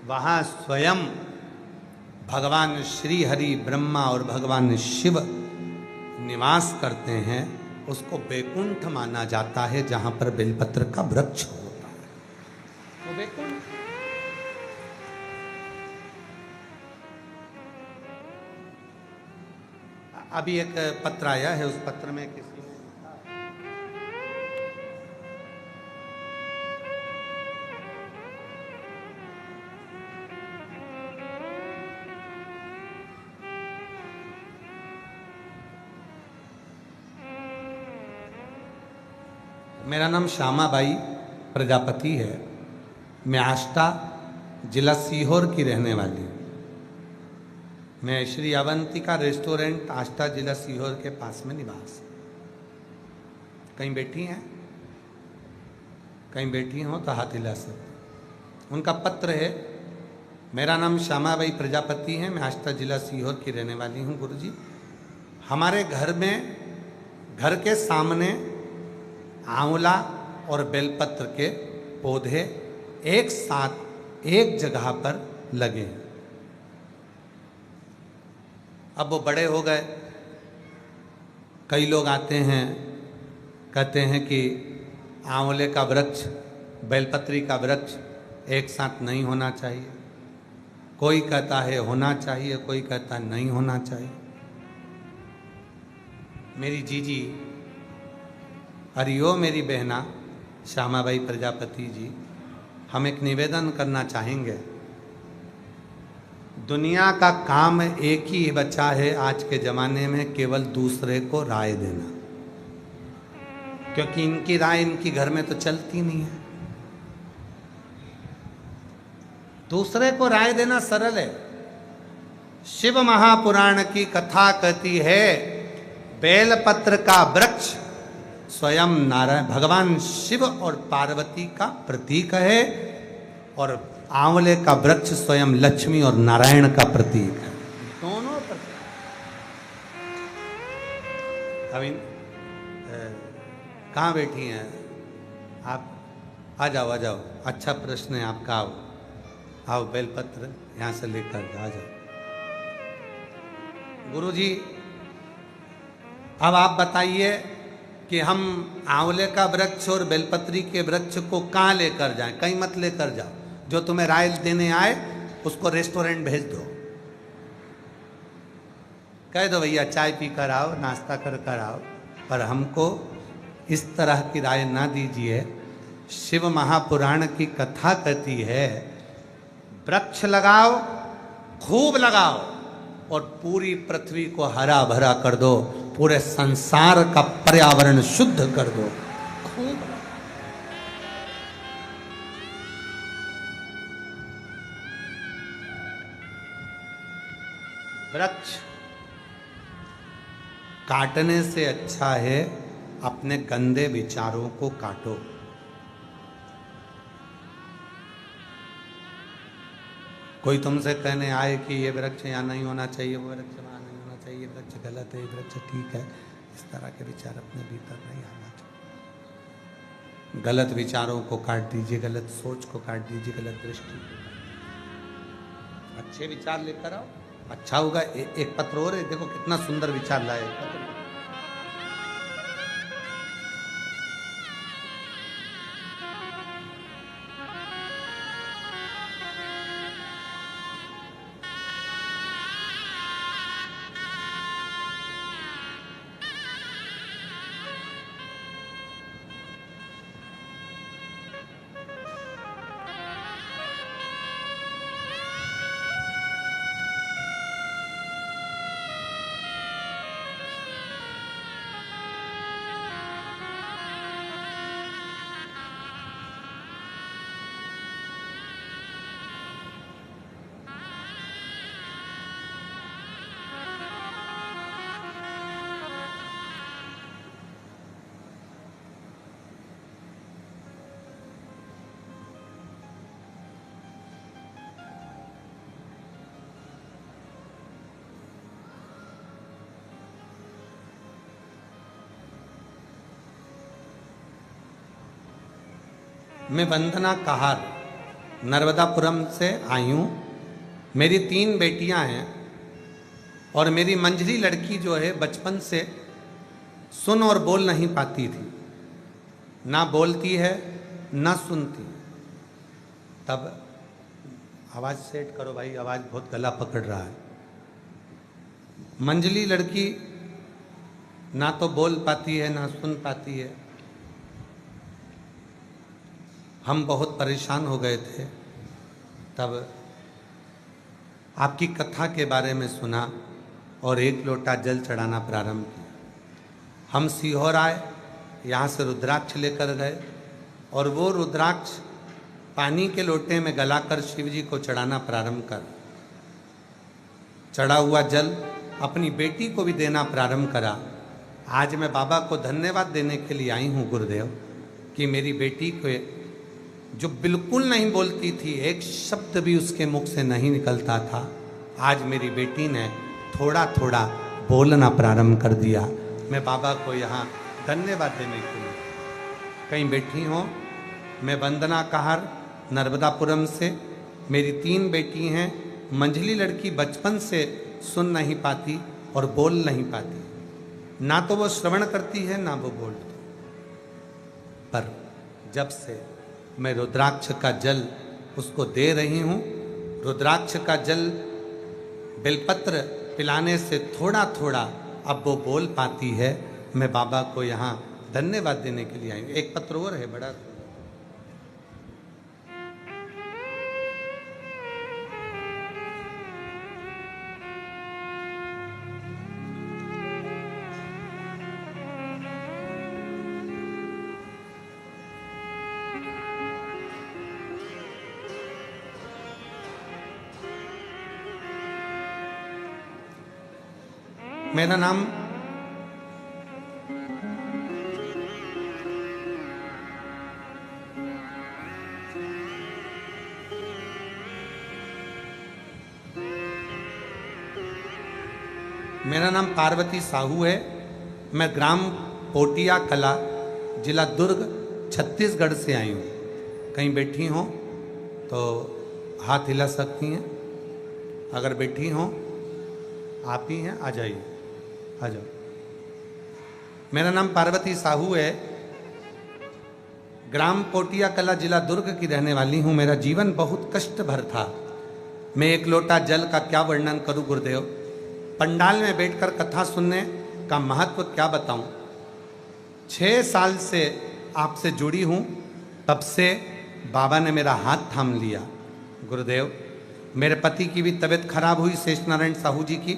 वहां स्वयं भगवान श्री हरि ब्रह्मा और भगवान शिव निवास करते हैं। उसको बैकुंठ माना जाता है, जहां पर बेलपत्र का वृक्ष होता है, वो बैकुंठ। अभी एक पत्र आया है, उस पत्र में किसी ने लिखा, मेरा नाम श्यामाबाई प्रजापति है, मैं आष्टा जिला सीहोर की रहने वाली हूँ। मैं श्री अवंतिका रेस्टोरेंट आष्टा जिला सीहोर के पास में निवास। कहीं बैठी हैं, कहीं बैठी हो तो हाथ हिला सकते। उनका पत्र है, मेरा नाम श्यामाबाई प्रजापति है, मैं आष्टा जिला सीहोर की रहने वाली हूँ। गुरुजी, हमारे घर में, घर के सामने आंवला और बेलपत्र के पौधे एक साथ एक जगह पर लगे हैं। अब वो बड़े हो गए। कई लोग आते हैं, कहते हैं कि आंवले का वृक्ष, बेलपत्री का वृक्ष एक साथ नहीं होना चाहिए। कोई कहता है होना चाहिए, कोई कहता है नहीं होना चाहिए। मेरी जीजी हरिओ, मेरी बहना श्यामाबाई प्रजापति जी, हम एक निवेदन करना चाहेंगे। दुनिया का काम एक ही बचा है आज के ज़माने में, केवल दूसरे को राय देना, क्योंकि इनकी राय इनकी घर में तो चलती नहीं है। दूसरे को राय देना सरल है। शिव महापुराण की कथा कहती है, बेलपत्र का वृक्ष स्वयं नारायण भगवान शिव और पार्वती का प्रतीक है, और आंवले का वृक्ष स्वयं लक्ष्मी और नारायण का प्रतीक है। दोनों प्रतीक। अभी कहाँ बैठी हैं आप? आ जाओ, आ जाओ। अच्छा प्रश्न है आपका। आओ आओ, बेलपत्र यहाँ से लेकर आ जाओ। गुरुजी, अब आप बताइए कि हम आंवले का वृक्ष और बेलपत्री के वृक्ष को कहाँ लेकर जाएं? कहीं मत लेकर जाओ। जो तुम्हें राय देने आए उसको रेस्टोरेंट भेज दो, कह दो भैया चाय पी कर आओ, नाश्ता कर आओ, पर हमको इस तरह की राय ना दीजिए। शिव महापुराण की कथा कहती है, वृक्ष लगाओ, खूब लगाओ, और पूरी पृथ्वी को हरा भरा कर दो, पूरे संसार का पर्यावरण शुद्ध कर दो। खूब वृक्ष काटने से अच्छा है अपने गंदे विचारों को काटो। कोई तुमसे कहने आए कि ये वृक्ष यहाँ नहीं होना चाहिए, वो वृक्ष वहाँ नहीं होना चाहिए, ये वृक्ष गलत है, ये वृक्ष ठीक है, इस तरह के विचार अपने भीतर नहीं आना चाहिए। गलत विचारों को काट दीजिए, गलत सोच को काट दीजिए, गलत दृष्टि को। अच्छे विचार लेकर आओ, अच्छा होगा। एक पत्र और है, देखो कितना सुंदर विचार लाए एक पत्र। मैं वंदना कहार नर्मदापुरम से आई हूँ। मेरी 3 बेटियां हैं और मेरी मंझली लड़की जो है बचपन से सुन और बोल नहीं पाती थी, ना बोलती है ना सुनती। तब आवाज़ सेट करो भाई, आवाज़ बहुत गला पकड़ रहा है। मंझली लड़की ना तो बोल पाती है ना सुन पाती है। हम बहुत परेशान हो गए थे। तब आपकी कथा के बारे में सुना और 1 लोटा जल चढ़ाना प्रारंभ किया। हम सीहोर आए, यहाँ से रुद्राक्ष लेकर गए और वो रुद्राक्ष पानी के लोटे में गलाकर शिव जी को चढ़ाना प्रारंभ कर, चढ़ा हुआ जल अपनी बेटी को भी देना प्रारंभ करा। आज मैं बाबा को धन्यवाद देने के लिए आई हूँ गुरुदेव, कि मेरी बेटी को जो बिल्कुल नहीं बोलती थी, एक शब्द भी उसके मुख से नहीं निकलता था, आज मेरी बेटी ने थोड़ा थोड़ा बोलना प्रारंभ कर दिया। मैं बाबा को यहाँ धन्यवाद देने के लिए कहीं बैठी हूँ। मैं वंदना कहार नर्मदापुरम से, मेरी 3 बेटी हैं। मंझली लड़की बचपन से सुन नहीं पाती और बोल नहीं पाती, ना तो वो श्रवण करती है ना वो बोलती। पर जब से मैं रुद्राक्ष का जल उसको दे रही हूँ, रुद्राक्ष का जल बेलपत्र पिलाने से थोड़ा थोड़ा अब वो बोल पाती है। मैं बाबा को यहाँ धन्यवाद देने के लिए आई हूँ। एक पत्र और है बड़ा। मेरा नाम पार्वती साहू है। मैं ग्राम पोटिया कला, जिला दुर्ग, छत्तीसगढ़ से आई हूँ। कहीं बैठी हो तो हाथ हिला सकती हैं। अगर बैठी हो आप ही हैं, आ जाइए, आ जाओ। मेरा नाम पार्वती साहू है, ग्राम पोटिया कला, जिला दुर्ग की रहने वाली हूँ। मेरा जीवन बहुत कष्ट भर था। मैं 1 लोटा जल का क्या वर्णन करूँ गुरुदेव। पंडाल में बैठकर कथा सुनने का महत्व क्या बताऊं। 6 साल से आपसे जुड़ी हूं, तब से बाबा ने मेरा हाथ थाम लिया। गुरुदेव, मेरे पति की भी तबीयत खराब हुई, शेष नारायण साहू जी की।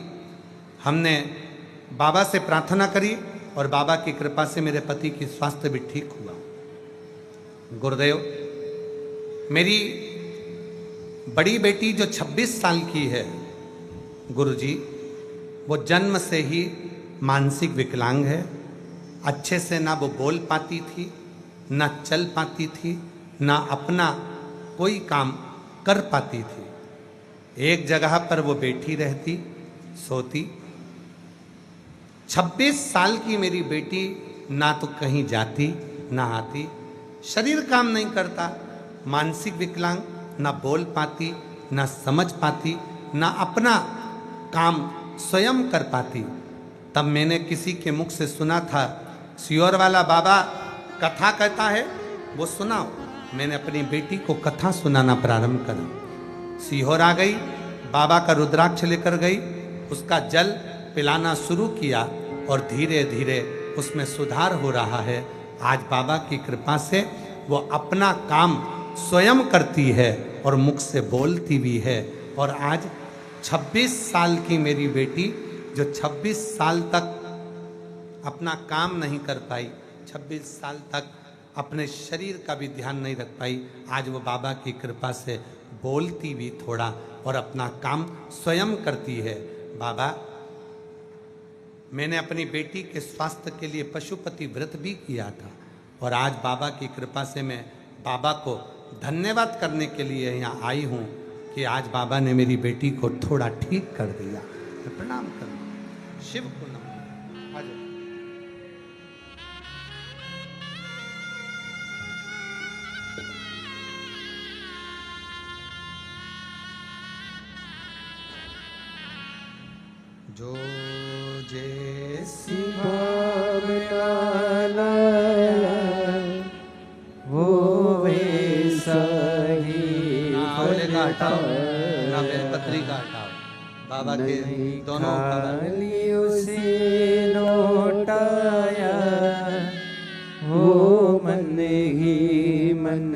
हमने बाबा से प्रार्थना करी और बाबा की कृपा से मेरे पति की स्वास्थ्य भी ठीक हुआ। गुरुदेव, मेरी बड़ी बेटी जो 26 साल की है गुरुजी, वो जन्म से ही मानसिक विकलांग है। अच्छे से ना वो बोल पाती थी, ना चल पाती थी, ना अपना कोई काम कर पाती थी। एक जगह पर वो बैठी रहती, सोती, 26 साल की मेरी बेटी ना तो कहीं जाती ना आती, शरीर काम नहीं करता, मानसिक विकलांग, ना बोल पाती, ना समझ पाती, ना अपना काम स्वयं कर पाती। तब मैंने किसी के मुख से सुना था, सियोर वाला बाबा कथा कहता है, वो सुनाओ। मैंने अपनी बेटी को कथा सुनाना प्रारंभ करा। सीहोर आ गई, बाबा का रुद्राक्ष लेकर गई, उसका जल पिलाना शुरू किया और धीरे धीरे उसमें सुधार हो रहा है। आज बाबा की कृपा से वो अपना काम स्वयं करती है और मुख से बोलती भी है। और आज 26 साल की मेरी बेटी, जो 26 साल तक अपना काम नहीं कर पाई, 26 साल तक अपने शरीर का भी ध्यान नहीं रख पाई, आज वो बाबा की कृपा से बोलती भी थोड़ा और अपना काम स्वयं करती है। बाबा, मैंने अपनी बेटी के स्वास्थ्य के लिए पशुपति व्रत भी किया था और आज बाबा की कृपा से मैं बाबा को धन्यवाद करने के लिए यहाँ आई हूँ कि आज बाबा ने मेरी बेटी को थोड़ा ठीक कर दिया। मैं प्रणाम करूँ शिव को नमः। आ जाओ। जो जैसी भावना वो वैसा ही का हटाओ, ना बेलपत्री का हटाओ, बाबा के दोनों खाली उसे लौटाया, वो मन ही मन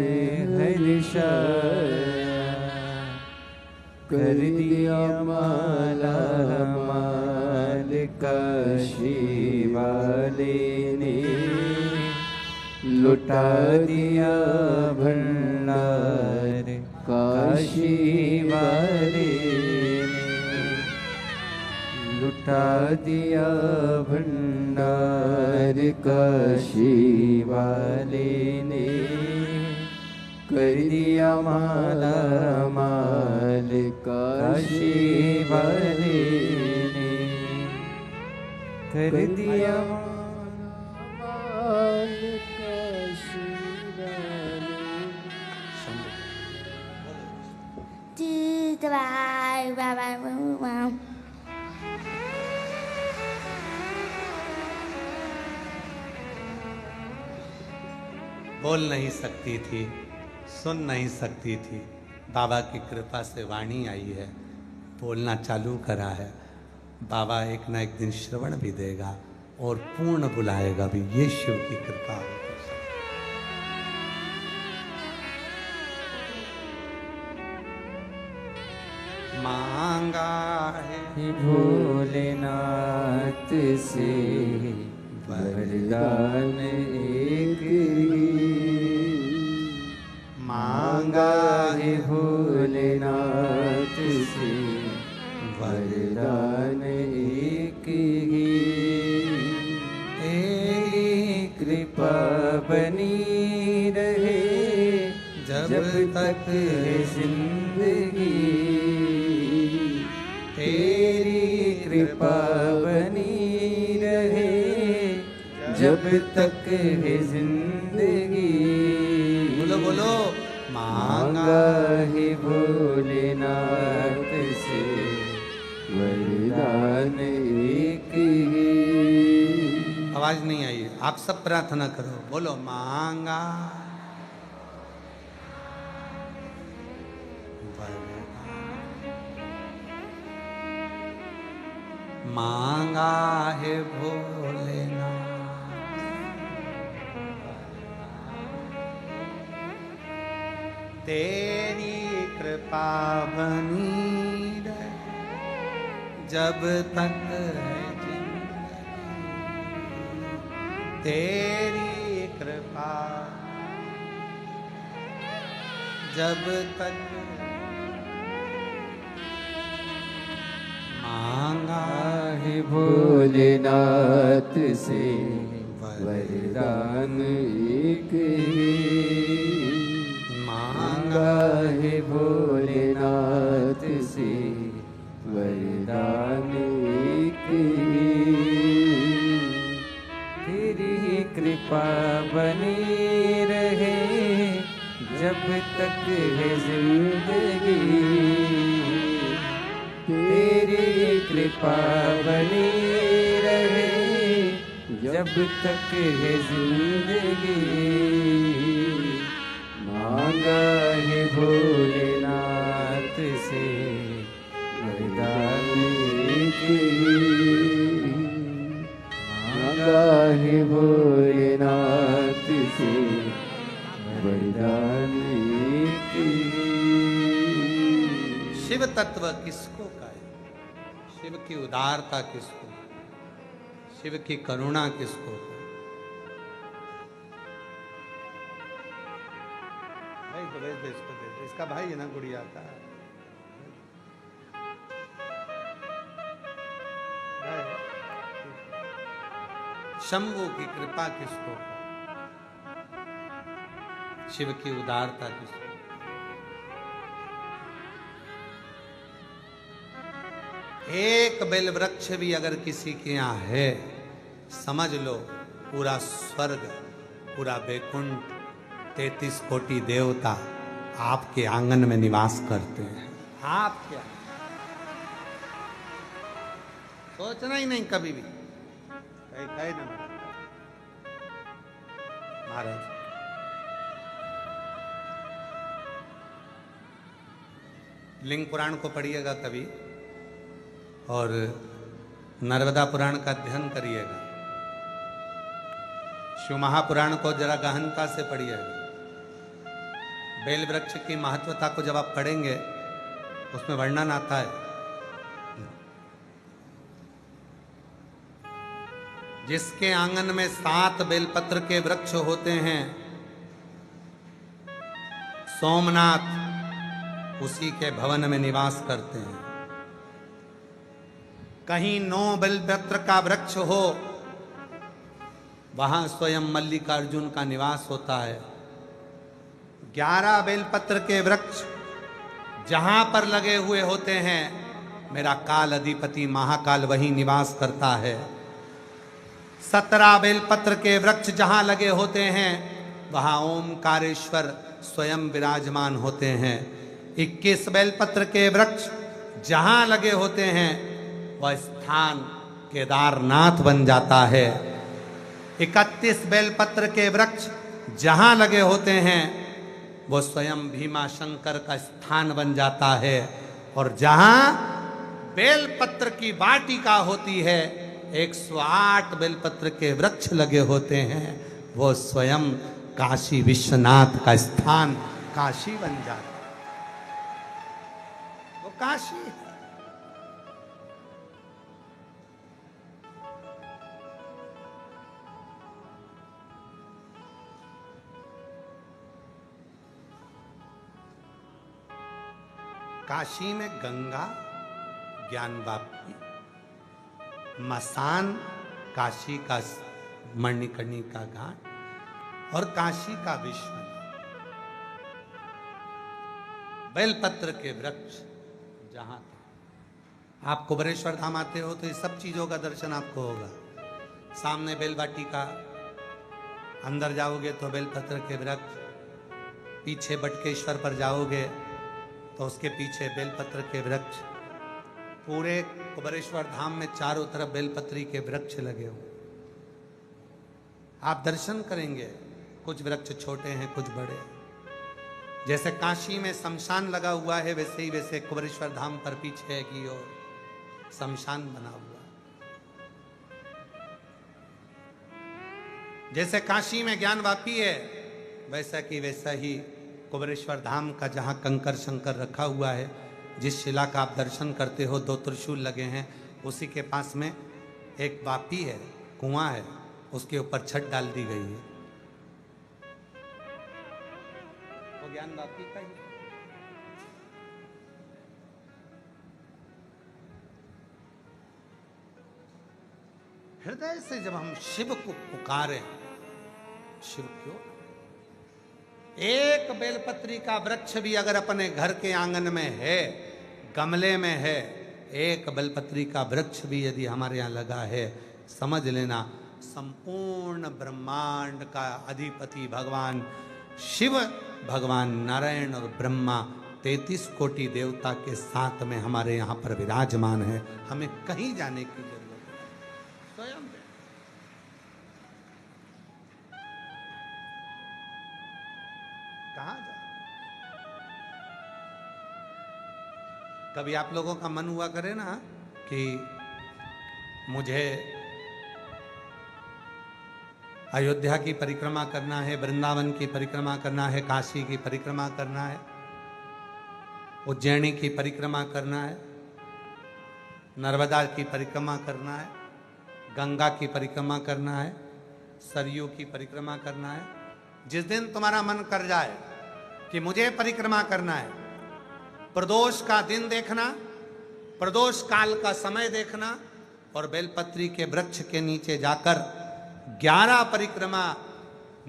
हर्षाया, कर दिया माला माल काशी वाले ने, लुटा दिया भंडार काशी वाले ने, लुटा दिया भंडार काशी वाले ने, कर दिया माला माल काशी वाले ने, कर दिया माल काशी वाले। बोल नहीं सकती थी, सुन नहीं सकती थी, बाबा की कृपा से वाणी आई है, बोलना चालू करा है। बाबा एक ना एक दिन श्रवण भी देगा और पूर्ण बुलाएगा भी, ये शिव की कृपा है। मांगा है भोलेनाथ से वरदान एक ही, मांगा है भोलेनाथ से वरदान एक ही, तेरी कृपा बनी रहे जब तक है जिंदगी, तेरी कृपा बनी रहे जब तक है जिंदगी। बोलो बोलो। मांगा है भोलेनाथ से वरदान एक ही। आवाज नहीं आई, आप सब प्रार्थना करो, बोलो मांगा मांगा है भोलेनाथ, तेरी कृपा बनी रहे जब तक है जिंदगी, तेरी कृपा जब तक। मांगा है भोलेनाथ से वरदान एक ही, मांगा है भोलेनाथ से वरदान एक ही, जब तक है जिंदगी तेरी कृपा बनी रहे, जब तक है जिंदगी मांगा है भोलेनाथ से वरदान की, मांगा है भोलेनाथ से वरदान की। शिव तत्व किसको कहे, शिव की उदारता किसको, शिव की करुणा किसको कहे? भाई तो भेज दे इसको, दे दे, इसका भाई है ना गुड़िया का। शंभू की कृपा किसको कहे, शिव की उदारता किसको? एक बेल वृक्ष भी अगर किसी के यहाँ है, समझ लो पूरा स्वर्ग, पूरा वैकुंठ, 33 कोटि देवता आपके आंगन में निवास करते हैं। आप क्या सोचना ही नहीं कभी भी, कहे ना महाराज। लिंग पुराण को पढ़िएगा कभी, और नर्मदा पुराण का अध्ययन करिएगा, शिव महापुराण को जरा गहनता से पढ़िएगा। बेल वृक्ष की महत्वता को जब आप पढ़ेंगे उसमें वर्णन आता है, जिसके आंगन में 7 बेलपत्र के वृक्ष होते हैं, सोमनाथ उसी के भवन में निवास करते हैं। कहीं 9 बेलपत्र का वृक्ष हो, वहां स्वयं मल्लिकार्जुन का निवास होता है। 11 बेलपत्र के वृक्ष जहां पर लगे हुए होते हैं, मेरा काल अधिपति महाकाल वहीं निवास करता है। 17 बेलपत्र के वृक्ष जहां लगे होते हैं, वहां ओमकारेश्वर स्वयं विराजमान होते हैं। 21 बेलपत्र के वृक्ष जहां लगे होते हैं, वह स्थान केदारनाथ बन जाता है। 31 बेलपत्र के वृक्ष जहां लगे होते हैं, वो स्वयं भीमा शंकर का स्थान बन जाता है। और जहां बेलपत्र की वाटिका होती है, 108 बेलपत्र के वृक्ष लगे होते हैं, वो स्वयं काशी विश्वनाथ का स्थान काशी बन जाता है। वो काशी है। काशी में गंगा ज्ञानवापी, मसान काशी का मणिकर्णिका घाट, और काशी का विश्वनाथ। बेलपत्र के वृक्ष जहां आप कुबेरेश्वर धाम आते हो तो ये सब चीजों का दर्शन आपको होगा। सामने बेलवाटिका, अंदर जाओगे तो बेलपत्र के वृक्ष, पीछे बटकेश्वर पर जाओगे तो उसके पीछे बेलपत्र के वृक्ष। पूरे कुबेरेश्वर धाम में चारों तरफ बेलपत्री के वृक्ष लगे हुए, आप दर्शन करेंगे। कुछ वृक्ष छोटे हैं, कुछ बड़े। जैसे काशी में शमशान लगा हुआ है, वैसे कुबेरेश्वर धाम पर पीछे की ओर शमशान बना हुआ। जैसे काशी में ज्ञानवापी है, वैसा ही कुबेरेश्वर धाम का जहाँ कंकर शंकर रखा हुआ है, जिस शिला का आप दर्शन करते हो, 2 त्रिशूल लगे हैं, उसी के पास में एक वापी है, कुआं है, उसके ऊपर छत डाल दी गई है। वो ज्ञानवापी का ही। हृदय से जब हम शिव को पुकारें, शिव क्यों, एक बेलपत्री का वृक्ष भी अगर अपने घर के आंगन में है, गमले में है, एक बेलपत्री का वृक्ष भी यदि हमारे यहाँ लगा है, समझ लेना संपूर्ण ब्रह्मांड का अधिपति भगवान शिव भगवान नारायण और ब्रह्मा 33 कोटि देवता के साथ में हमारे यहाँ पर विराजमान है। हमें कहीं जाने की जरूरत नहीं, स्वयं कहाँ जाए। कभी आप लोगों का मन हुआ करे ना कि मुझे अयोध्या की परिक्रमा करना है, वृंदावन की परिक्रमा करना है, काशी की परिक्रमा करना है, उज्जैनी की परिक्रमा करना है, नर्मदा की परिक्रमा करना है, गंगा की परिक्रमा करना है, सरयू की परिक्रमा करना है। जिस दिन तुम्हारा मन कर जाए कि मुझे परिक्रमा करना है, प्रदोष का दिन देखना, प्रदोष काल का समय देखना और बेलपत्री के वृक्ष के नीचे जाकर 11 परिक्रमा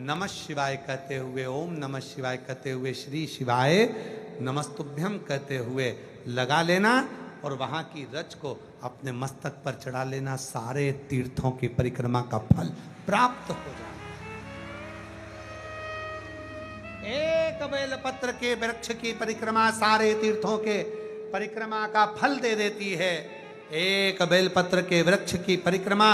नमः शिवाय कहते हुए, ओम नमः शिवाय कहते हुए, श्री शिवाय नमस्तुभ्यम कहते हुए लगा लेना और वहां की रच को अपने मस्तक पर चढ़ा लेना। सारे तीर्थों की परिक्रमा का फल प्राप्त हो जाए। एक बेलपत्र के वृक्ष की परिक्रमा सारे तीर्थों के परिक्रमा का फल दे देती है। एक बेलपत्र के वृक्ष की परिक्रमा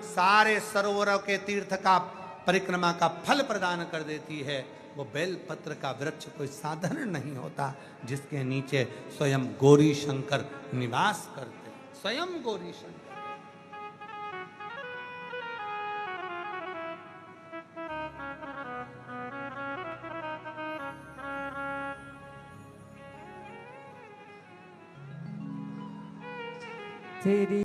सारे सरोवरों के तीर्थ का परिक्रमा का फल प्रदान कर देती है। वो बेलपत्र का वृक्ष कोई साधारण नहीं होता, जिसके नीचे स्वयं गौरी शंकर निवास करते हैं। स्वयं गौरी शंकर। तेरी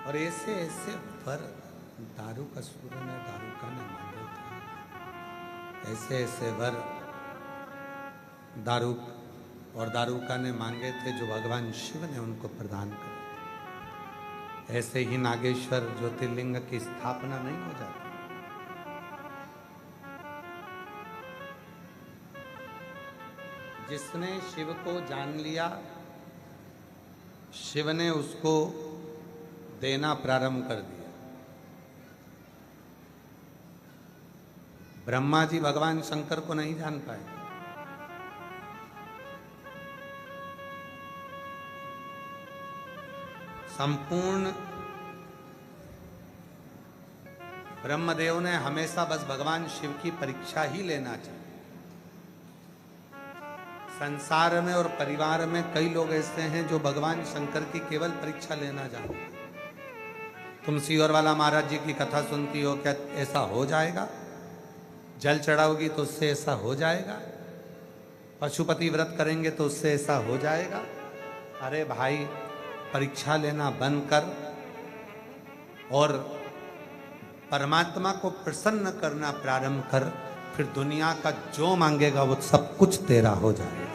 और ऐसे ऐसे वर दारू का सूरन है, दारू का ने मांगे थे। ऐसे ऐसे वर दारू और दारू का ने मांगे थे जो भगवान शिव ने उनको प्रदान करे। ऐसे ही नागेश्वर ज्योतिर्लिंग की स्थापना नहीं हो जाती। जिसने शिव को जान लिया, शिव ने उसको देना प्रारंभ कर दिया। ब्रह्मा जी भगवान शंकर को नहीं जान पाए। संपूर्ण ब्रह्मदेव ने हमेशा बस भगवान शिव की परीक्षा ही लेना चाहिए। संसार में और परिवार में कई लोग ऐसे हैं जो भगवान शंकर की केवल परीक्षा लेना जानते हैं। तुम सीहोर वाला महाराज जी की कथा सुनती हो, क्या ऐसा हो जाएगा? जल चढ़ाओगी तो उससे ऐसा हो जाएगा? पशुपति व्रत करेंगे तो उससे ऐसा हो जाएगा? अरे भाई, परीक्षा लेना बंद कर और परमात्मा को प्रसन्न करना प्रारंभ कर, फिर दुनिया का जो मांगेगा वो सब कुछ तेरा हो जाएगा।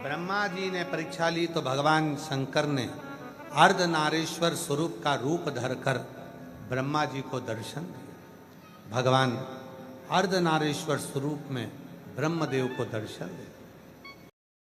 ब्रह्मा जी ने परीक्षा ली तो भगवान शंकर ने अर्धनारीश्वर स्वरूप का रूप धरकर ब्रह्मा जी को दर्शन दिया। भगवान अर्धनारीश्वर स्वरूप में ब्रह्मदेव को दर्शन दिया।